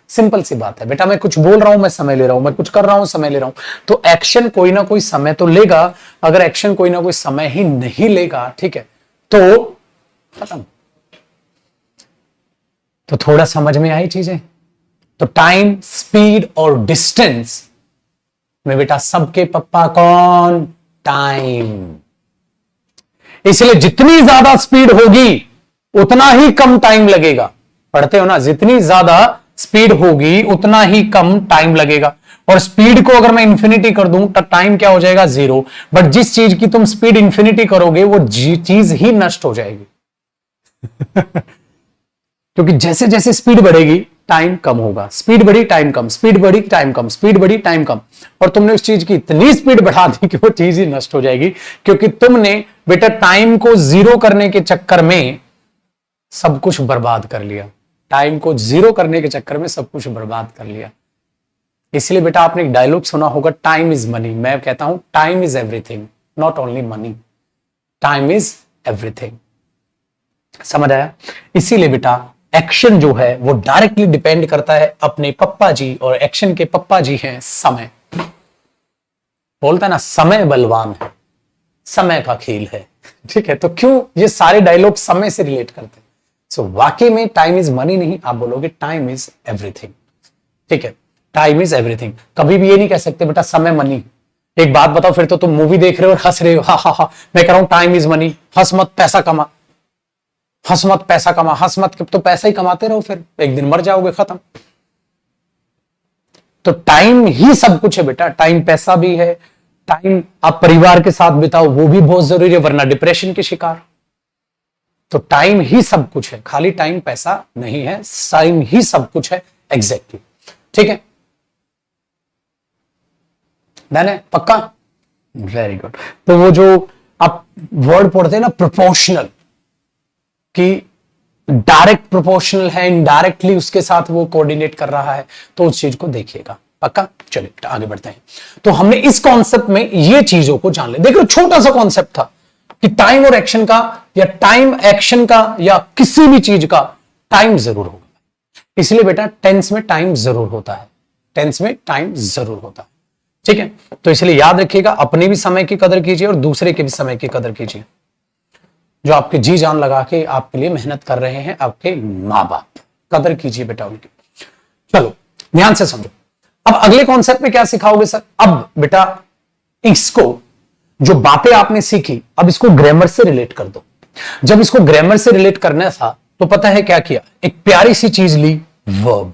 Simple सी बात है बेटा, मैं कुछ बोल रहा हूं मैं समय ले रहा हूं, मैं कुछ कर रहा हूं समय ले रहा हूं, तो एक्शन कोई ना कोई समय तो लेगा। अगर एक्शन कोई ना कोई समय ही नहीं लेगा, ठीक है, तो खत्म। तो थोड़ा समझ में आई चीजें? तो टाइम, स्पीड और डिस्टेंस में बेटा सबके पप्पा कौन? टाइम। इसलिए जितनी ज्यादा स्पीड होगी उतना ही कम टाइम लगेगा। पढ़ते हो ना, जितनी ज्यादा स्पीड होगी उतना ही कम टाइम लगेगा। और स्पीड को अगर मैं इंफिनिटी कर दूं तो टाइम क्या हो जाएगा? जीरो। बट जिस चीज की तुम स्पीड इंफिनिटी करोगे वो चीज ही नष्ट हो जाएगी। क्योंकि जैसे जैसे स्पीड बढ़ेगी टाइम कम होगा, स्पीड बढ़ी टाइम कम, स्पीड बढ़ी टाइम कम, स्पीड बढ़ी टाइम कम, और तुमने उस चीज की इतनी स्पीड बढ़ा दी कि वो चीज ही नष्ट हो जाएगी। क्योंकि तुमने बेटा टाइम को जीरो करने के चक्कर में सब कुछ बर्बाद कर लिया। टाइम को जीरो करने के चक्कर में सब कुछ बर्बाद कर लिया। इसलिए बेटा आपने एक डायलॉग सुना होगा, टाइम इज मनी। मैं कहता हूं time is everything, not only money, time is everything. समझ आया? इसीलिए बेटा एक्शन जो है वो डायरेक्टली डिपेंड करता है अपने पप्पा जी, और एक्शन के पप्पा जी हैं समय। बोलता है ना, समय बलवान है, समय का खेल है। ठीक है, तो क्यों ये सारे डायलॉग समय से रिलेट करते हैं? सो वाकई में टाइम इज मनी नहीं, आप बोलोगे टाइम इज एवरीथिंग। ठीक है, टाइम इज एवरीथिंग। कभी भी ये नहीं कह सकते बेटा समय मनी। एक बात बताओ, फिर तो तुम मूवी देख रहे हो और हंस रहे हो, हा हा हा, मैं कह रहा हूं टाइम इज मनी, हंस मत पैसा कमा, हंस मत पैसा कमा, हंस मत, तो पैसा ही कमाते रहो, फिर एक दिन मर जाओगे, खत्म। तो टाइम ही सब कुछ है बेटा, टाइम पैसा भी है, टाइम आप परिवार के साथ बिताओ वो भी बहुत जरूरी है, वरना डिप्रेशन के शिकार। तो टाइम ही सब कुछ है, खाली टाइम पैसा नहीं है, टाइम ही सब कुछ है, एग्जैक्टली ठीक है, डन है, पक्का, वेरी गुड। तो वो जो आप वर्ड पढ़ते हैं ना प्रोपोर्शनल, कि डायरेक्ट प्रोपोर्शनल है, इनडायरेक्टली उसके साथ वो कोऑर्डिनेट कर रहा है, तो उस चीज को देखिएगा, पक्का। चलिए आगे बढ़ते हैं। तो हमने इस कॉन्सेप्ट में ये चीजों को जान लिया। देखो छोटा सा कॉन्सेप्ट था कि टाइम और एक्शन का, या टाइम एक्शन का, या किसी भी चीज का टाइम जरूर होगा। इसलिए बेटा टेंस में टाइम जरूर होता है, टेंस में टाइम जरूर होता है, ठीक है। तो इसलिए याद रखिएगा, अपने भी समय की कदर कीजिए और दूसरे के भी समय की कदर कीजिए, जो आपके जी जान लगा के आपके लिए मेहनत कर रहे हैं, आपके मां बाप, कदर कीजिए बेटा उनकी। चलो ध्यान से समझो, अब अगले कॉन्सेप्ट में क्या सिखाओगे सर? अब बेटा इसको, जो बातें आपने सीखी, अब इसको ग्रामर से रिलेट कर दो। जब इसको ग्रामर से रिलेट करना था तो पता है क्या किया, एक प्यारी सी चीज ली, वर्ब।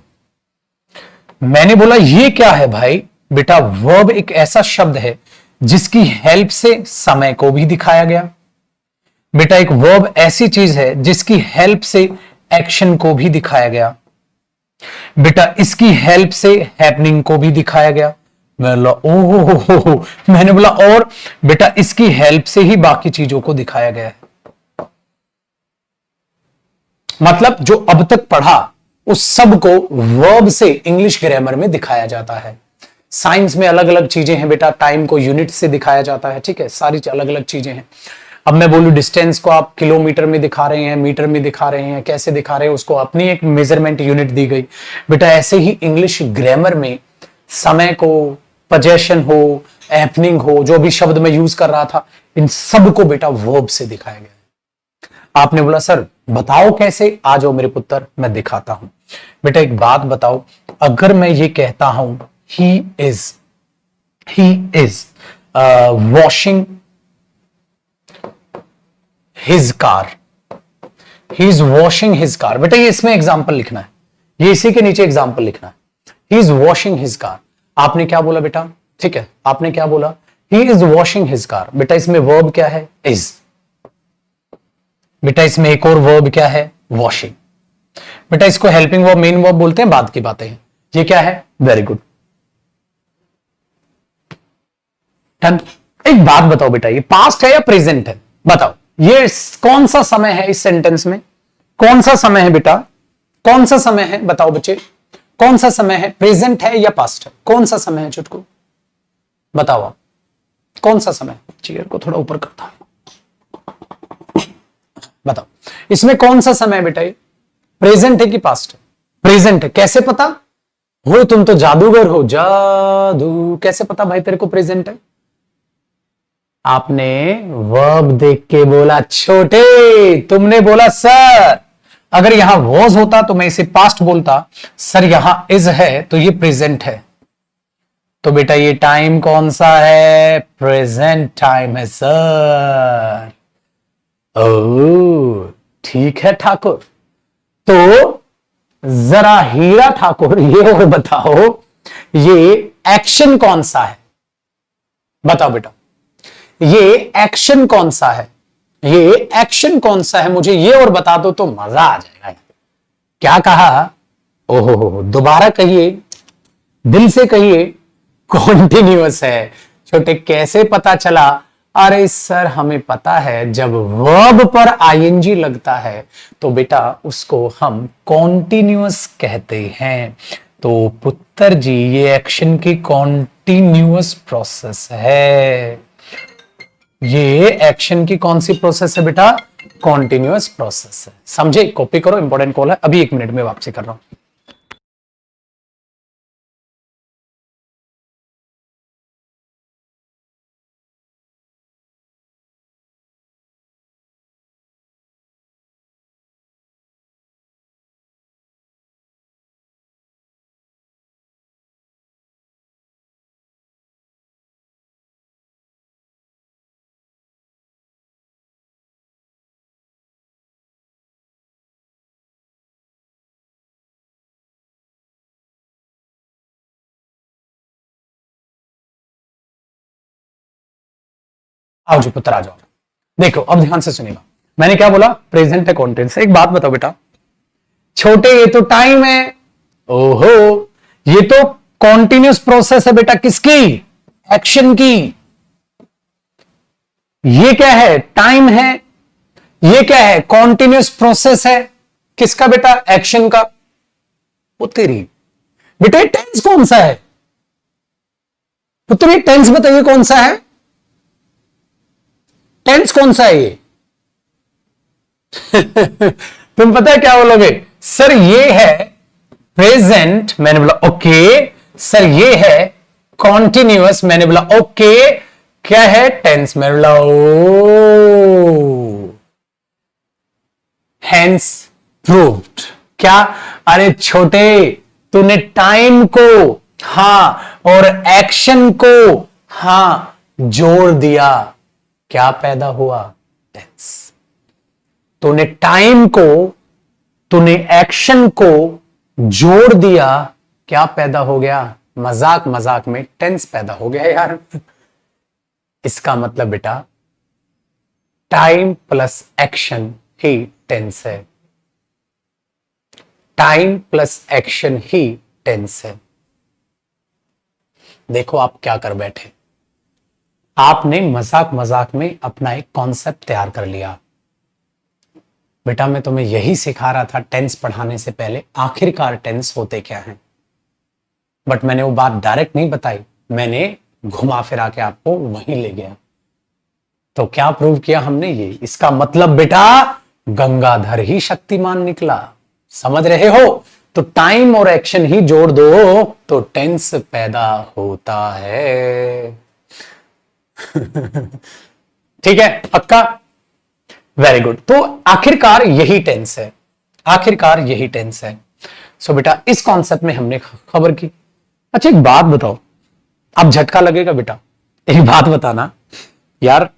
मैंने बोला ये क्या है भाई? बेटा वर्ब एक ऐसा शब्द है जिसकी हेल्प से समय को भी दिखाया गया। बेटा एक वर्ब ऐसी चीज है जिसकी हेल्प से एक्शन को भी दिखाया गया। बेटा इसकी हेल्प से हैपनिंग को भी दिखाया गया। मैंने बोला और बेटा इसकी हेल्प से ही बाकी चीजों को दिखाया गया है। मतलब जो अब तक पढ़ा उस सब को वर्ब से इंग्लिश ग्रामर में दिखाया जाता है। साइंस में अलग अलग चीजें हैं बेटा, टाइम को यूनिट से दिखाया जाता है, ठीक है, सारी अलग अलग चीजें हैं। अब मैं बोलूं डिस्टेंस को आप किलोमीटर में दिखा रहे हैं, मीटर में दिखा रहे हैं, कैसे दिखा रहे हैं, उसको अपनी एक मेजरमेंट यूनिट दी गई। बेटा ऐसे ही इंग्लिश ग्रामर में समय को, पोजेशन हो, हैपनिंग हो, जो भी शब्द मैं यूज कर रहा था, इन सब को बेटा वर्ब से दिखाया गया। आपने बोला सर बताओ कैसे? आ जाओ मेरे पुत्र, मैं दिखाता हूं। बेटा एक बात बताओ, अगर मैं ये कहता हूं he is washing his car, he is washing his car, बेटा ये इसमें एग्जाम्पल लिखना है, ये इसी के नीचे एग्जाम्पल लिखना है, he is washing his car. आपने क्या बोला बेटा? ठीक है, आपने क्या बोला? He is washing his car. बेटा इसमें वर्ब क्या है? इज। बेटा इसमें एक और वर्ब क्या है? वॉशिंग। बेटा इसको हेल्पिंग वर्ब, मेन वर्ब बोलते हैं, बाद की बातें हैं। ये क्या है? Very good, done. एक बात बताओ बेटा, ये पास्ट है या प्रेजेंट है? बताओ, ये कौन सा समय है इस सेंटेंस में? कौन सा समय है बेटा? कौन सा समय है? बताओ बच्चे, कौन सा समय है? प्रेजेंट है या पास्ट है? कौन सा समय है चुटकू? बताओ आप, कौन सा समय? चेयर को थोड़ा ऊपर करता, बताओ इसमें कौन सा समय है बेटा? ये प्रेजेंट है कि पास्ट है? प्रेजेंट है। कैसे पता? हो तुम तो जादूगर हो, जादू। कैसे पता भाई तेरे को प्रेजेंट है? आपने वर्ब देख के बोला छोटे, तुमने बोला सर अगर यहां वॉज होता तो मैं इसे पास्ट बोलता, सर यहां इज है तो ये प्रेजेंट है। तो बेटा ये टाइम कौन सा है? प्रेजेंट टाइम है सर। ओ ठीक है ठाकुर, तो जरा हीरा ठाकुर ये और बताओ, ये एक्शन कौन सा है? बताओ बेटा, ये एक्शन कौन सा है? ये एक्शन कौन सा है? मुझे ये और बता दो तो मजा आ जाएगा। क्या कहा? ओहो, दोबारा कहिए, दिल से कहिए। कॉन्टिन्यूअस है। छोटे कैसे पता चला? अरे सर हमें पता है जब वर्ब पर आईएनजी लगता है तो बेटा उसको हम कॉन्टिन्यूअस कहते हैं। तो पुत्र जी ये एक्शन की कॉन्टिन्यूअस प्रोसेस है। ये एक्शन की कौन सी प्रोसेस है बेटा? कॉन्टिन्यूअस प्रोसेस है। समझे? कॉपी करो, इंपॉर्टेंट कॉल है, अभी 1 मिनट में वापसी कर रहा हूं। आओ जी पुत्र आ जाओ। देखो अब ध्यान से सुनिएगा, मैंने क्या बोला, प्रेजेंट है कॉन्टेंस है। एक बात बताओ बेटा, छोटे ये तो टाइम है, ओहो ये तो कॉन्टिन्यूस प्रोसेस है बेटा, किसकी, एक्शन की। ये क्या है, टाइम है। ये क्या है, कॉन्टिन्यूस प्रोसेस है, किसका बेटा, एक्शन का। वो तेरी बेटा टेंस कौन सा है, तो तुम ये टेंस बताइए कौन सा है, टेंस कौन सा है ये। तुम पता है क्या बोलोगे, सर ये है प्रेजेंट, मैंने बोला ओके। सर ये है कॉन्टिन्यूअस, मैंने बोला ओके। क्या है, टेंस, मैंने बोला ओ, हेंस प्रूव्ड। क्या, अरे छोटे तूने टाइम को हां और एक्शन को हां जोड़ दिया, क्या पैदा हुआ, टेंस। तूने टाइम को, तूने एक्शन को जोड़ दिया, क्या पैदा हो गया, मजाक मजाक में टेंस पैदा हो गया यार। इसका मतलब बेटा टाइम प्लस एक्शन ही टेंस है, टाइम प्लस एक्शन ही टेंस है। देखो आप क्या कर बैठे, आपने मजाक मजाक में अपना एक कॉन्सेप्ट तैयार कर लिया। बेटा मैं तुम्हें यही सिखा रहा था टेंस पढ़ाने से पहले, आखिरकार टेंस होते क्या हैं। बट मैंने वो बात डायरेक्ट नहीं बताई, मैंने घुमा फिरा के आपको वहीं ले गया। तो क्या प्रूव किया हमने, ये इसका मतलब बेटा गंगाधर ही शक्तिमान निकला। समझ रहे हो, तो टाइम और एक्शन ही जोड़ दो तो टेंस पैदा होता है। ठीक है, पक्का, वेरी गुड। तो आखिरकार यही टेंस है, आखिरकार यही टेंस है। सो बेटा इस कॉन्सेप्ट में हमने खबर की। अच्छा एक बात बताओ, अब झटका लगेगा बेटा, एक बात बताना यार,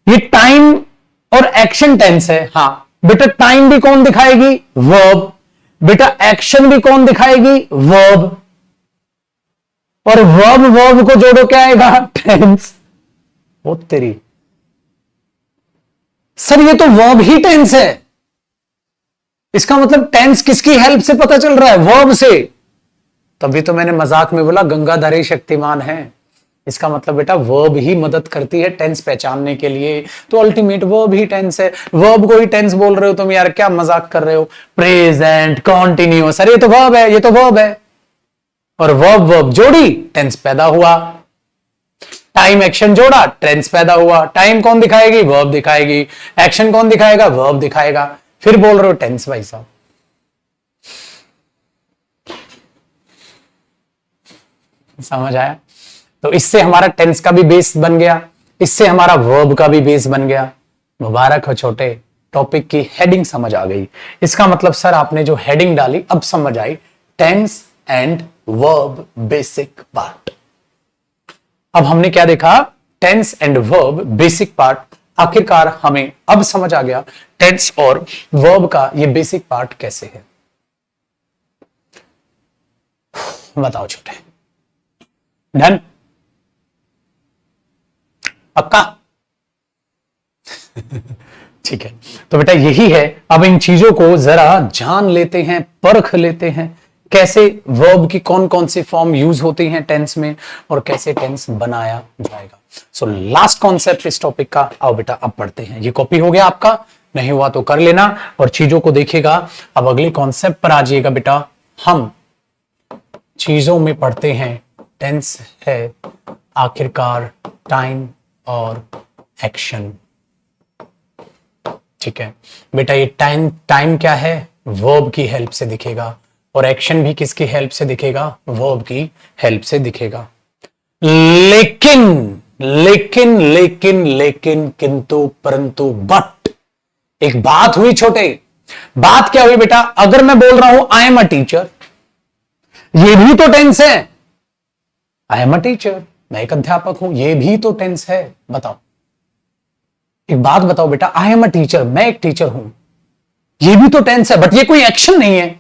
ये टाइम और एक्शन टेंस है, हां बेटा टाइम भी कौन दिखाएगी, वर्ब। बेटा एक्शन भी कौन दिखाएगी, वर्ब। और वर्ब वर्ब को जोड़ो क्या आएगा, टेंस। ओ तेरी, सर ये तो वर्ब ही टेंस है, इसका मतलब टेंस किसकी हेल्प से पता चल रहा है, वर्ब से। तभी तो मैंने मजाक में बोला गंगाधर ही शक्तिमान है। इसका मतलब बेटा वर्ब ही मदद करती है टेंस पहचानने के लिए, तो अल्टीमेट वर्ब ही टेंस है। वर्ब को ही टेंस बोल रहे हो तुम यार, क्या मजाक कर रहे हो। प्रेजेंट कॉन्टिन्यूअस, अरे ये तो वर्ब है, ये तो वर्ब है। और वर्ब वर्ब जोड़ी, टेंस पैदा हुआ। टाइम एक्शन जोड़ा, टेंस पैदा हुआ। टाइम कौन दिखाएगी, वर्ब दिखाएगी। एक्शन कौन दिखाएगा, वर्ब दिखाएगा। फिर बोल रहे हो टेंस, भाई साहब। समझ आया। तो इससे हमारा टेंस का भी बेस बन गया, इससे हमारा वर्ब का भी बेस बन गया। मुबारक हो छोटे, टॉपिक की हेडिंग समझ आ गई। इसका मतलब सर आपने जो हेडिंग डाली अब समझ आई, tense and verb basic part. अब हमने क्या देखा, tense and verb basic part. आखिरकार हमें अब समझ आ गया टेंस और वर्ब का ये बेसिक पार्ट कैसे है। बताओ छोटे, डन, पक्का। ठीक है, तो बेटा यही है। अब इन चीजों को जरा जान लेते हैं, परख लेते हैं, कैसे वर्ब की कौन कौन सी फॉर्म यूज होती हैं टेंस में और कैसे टेंस बनाया जाएगा। सो लास्ट कॉन्सेप्ट इस टॉपिक का, आओ बेटा अब पढ़ते हैं। ये कॉपी हो गया आपका, नहीं हुआ तो कर लेना और चीजों को देखिएगा। अब अगले कॉन्सेप्ट पर आ जाइएगा बेटा। हम चीजों में पढ़ते हैं, टेंस है आखिरकार टाइम और एक्शन। ठीक है बेटा, ये टाइम क्या है, वर्ब की हेल्प से दिखेगा, और एक्शन भी किसकी हेल्प से दिखेगा, वर्ब की हेल्प से दिखेगा। लेकिन लेकिन लेकिन लेकिन किंतु परंतु बट एक बात हुई छोटे। बात क्या हुई बेटा, अगर मैं बोल रहा हूं आई एम अ टीचर, ये भी तो टेंस है। आई एम अ टीचर, मैं एक अध्यापक हूं, ये भी तो टेंस है। बताओ, एक बात बताओ बेटा, आई एम अ टीचर, मैं एक टीचर हूं, ये भी तो टेंस है, बट ये कोई एक्शन नहीं है।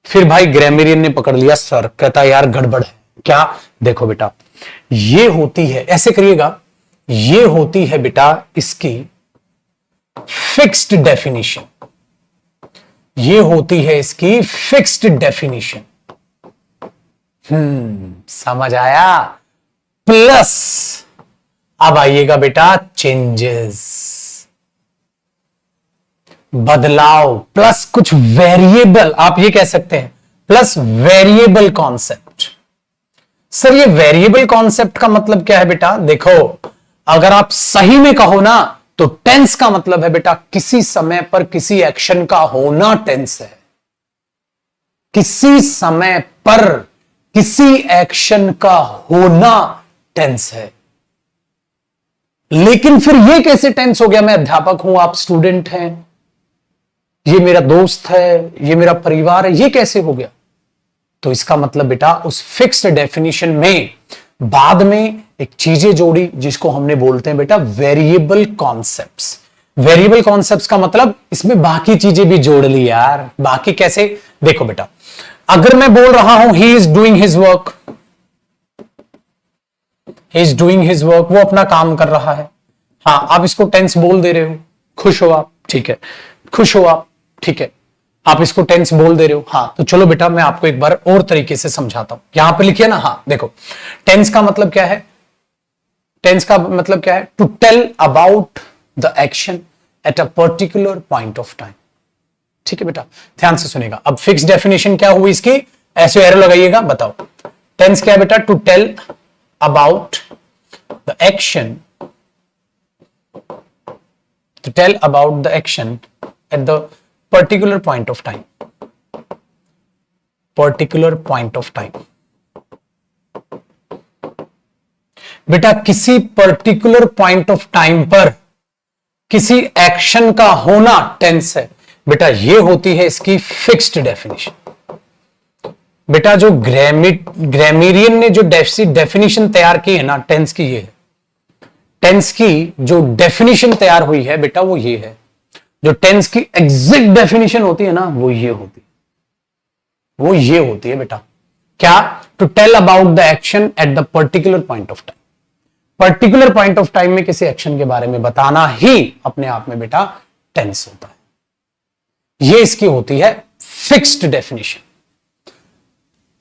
फिर भाई ग्रामरियन ने पकड़ लिया सर, कहता यार गड़बड़ है। क्या, देखो बेटा ये होती है, ऐसे करिएगा, ये होती है बेटा इसकी फिक्स्ड डेफिनेशन। ये होती है इसकी फिक्स्ड डेफिनेशन। समझ आया? प्लस अब आइएगा बेटा चेंजेस, बदलाव, प्लस कुछ वेरिएबल, आप ये कह सकते हैं प्लस वेरिएबल कॉन्सेप्ट। सर ये वेरिएबल कॉन्सेप्ट का मतलब क्या है बेटा? देखो, अगर आप सही में कहो ना तो टेंस का मतलब है बेटा किसी समय पर किसी एक्शन का होना टेंस है। किसी समय पर किसी एक्शन का होना टेंस है। लेकिन फिर ये कैसे टेंस हो गया? मैं अध्यापक हूं, आप स्टूडेंट हैं, ये मेरा दोस्त है, ये मेरा परिवार है, ये कैसे हो गया? तो इसका मतलब बेटा उस फिक्स्ड डेफिनेशन में बाद में एक चीजें जोड़ी जिसको हमने बोलते हैं बेटा वेरिएबल कॉन्सेप्ट्स। वेरिएबल कॉन्सेप्ट्स का मतलब इसमें बाकी चीजें भी जोड़ ली यार। बाकी कैसे? देखो बेटा, अगर मैं बोल रहा हूं he is doing his work, he is doing his work, वो अपना काम कर रहा है। हाँ, आप इसको टेंस बोल दे रहे हो, खुश हो आप, ठीक है, खुश हो आप, ठीक है, आप इसको टेंस बोल दे रहे हो। हाँ, तो चलो बेटा मैं आपको एक बार और तरीके से समझाता हूं। यहां पे लिखिए ना, हाँ देखो, टेंस का मतलब क्या है? टेंस का मतलब क्या है? To tell about the action at a particular point of time. ठीक है बेटा, ध्यान से सुनेगा। अब फिक्स डेफिनेशन क्या हुई इसकी? ऐसे एरो लगाइएगा, बताओ टेंस क्या है बेटा? To tell about the action, to tell about the action at the particular point of time, particular point of time। बेटा किसी पर्टिकुलर पॉइंट ऑफ टाइम पर किसी एक्शन का होना टेंस है बेटा। ये होती है इसकी फिक्स्ड डेफिनेशन। बेटा जो ग्रामेरियन ने जो डेफिनेशन तैयार की है ना टेंस की, ये है टेंस की जो डेफिनेशन तैयार हुई है बेटा, वो ये है। जो टेंस की एग्जैक्ट डेफिनेशन होती है ना, वो ये होती है, वो ये होती है बेटा। क्या? To tell about the action at the particular point of time. Particular point of time में किसी एक्शन के बारे में बताना ही अपने आप में बेटा टेंस होता है। ये इसकी होती है फिक्स्ड डेफिनेशन।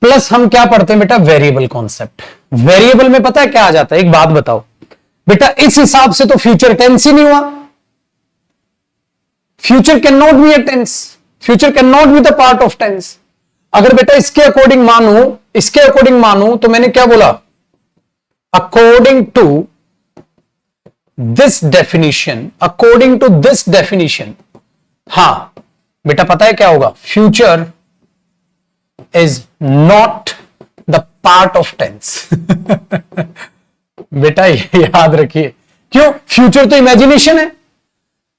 प्लस हम क्या पढ़ते हैं बेटा? Variable concept. वेरिएबल में पता है क्या आ जाता है? एक बात बताओ बेटा, इस हिसाब से तो फ्यूचर टेंस ही नहीं हुआ। Future can not be a tense, future can not be the part of tense. अगर बेटा इसके अकॉर्डिंग मानू तो मैंने क्या बोला? According to this definition, according to this definition, हां बेटा पता है क्या होगा? Future is not the part of tense. बेटा ये याद रखिए। क्यों? फ्यूचर तो इमेजिनेशन है।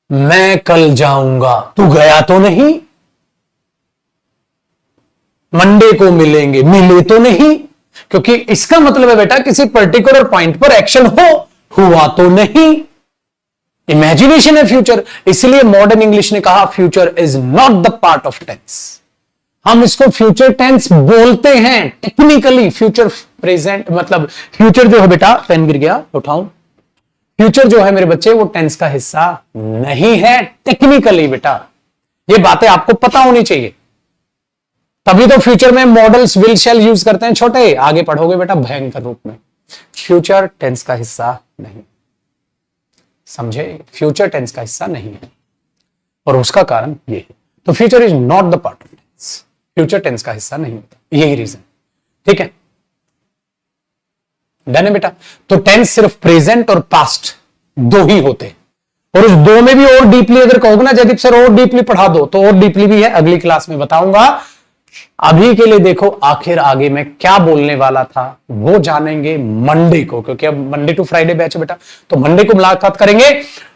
मैं कल जाऊंगा, तू गया तो नहीं। मंडे को मिलेंगे, मिले तो नहीं। क्योंकि इसका मतलब है बेटा किसी पर्टिकुलर पॉइंट पर एक्शन हुआ तो नहीं। इमेजिनेशन है फ्यूचर। इसलिए मॉडर्न इंग्लिश ने कहा future is not the part of tense. हम इसको फ्यूचर टेंस बोलते हैं टेक्निकली। फ्यूचर प्रेजेंट मतलब फ्यूचर जो है बेटा, पेन गिर गया, उठाऊं। फ्यूचर जो है मेरे बच्चे वो टेंस का हिस्सा नहीं है टेक्निकली बेटा। ये बातें आपको पता होनी चाहिए। तभी तो फ्यूचर में मॉडल्स विल शैल यूज करते हैं छोटे। आगे पढ़ोगे बेटा भयंकर रूप में। फ्यूचर टेंस का हिस्सा नहीं, समझे? फ्यूचर टेंस का हिस्सा नहीं है और उसका कारण ये है। तो future is not the part of tense. Future tense का हिस्सा नहीं होता, यही रीजन। ठीक है, डन है बेटा। तो टेंस सिर्फ प्रेजेंट और पास्ट दो ही होते हैं। और उस दो में भी और डीपली अगर कहोगे ना जयदीप सर और डीपली पढ़ा दो, तो और डीपली भी है, अगली क्लास में बताऊंगा। अभी के लिए देखो आखिर आगे मैं क्या बोलने वाला था वो जानेंगे मंडे को, क्योंकि अब मंडे टू फ्राइडे बैच है बेटा, तो मंडे को मुलाकात करेंगे।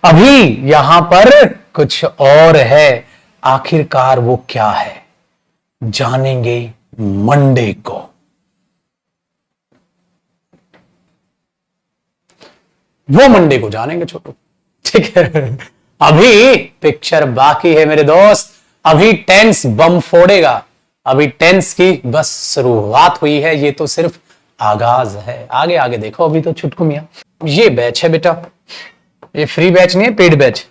अभी यहां पर कुछ और है, आखिरकार वो क्या है जानेंगे मंडे को। वो मंडे को जानेंगे छोटू, ठीक है। अभी पिक्चर बाकी है मेरे दोस्त। अभी टेंस बम फोड़ेगा। अभी टेंस की बस शुरुआत हुई है, ये तो सिर्फ आगाज है। आगे आगे देखो, अभी तो छुटकुमिया। ये बैच है बेटा, ये फ्री बैच नहीं है, पेड बैच।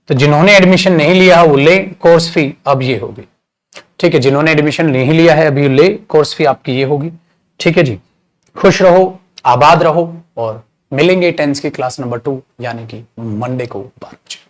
तो जिन्होंने एडमिशन नहीं लिया वो ले कोर्स फी, अब ये होगी। ठीक है, जिन्होंने एडमिशन नहीं लिया है अभी ले कोर्स फी, आपकी ये होगी। ठीक है जी, खुश रहो, आबाद रहो, और मिलेंगे टेंस की क्लास नंबर 2 यानी कि मंडे को 12 बजे।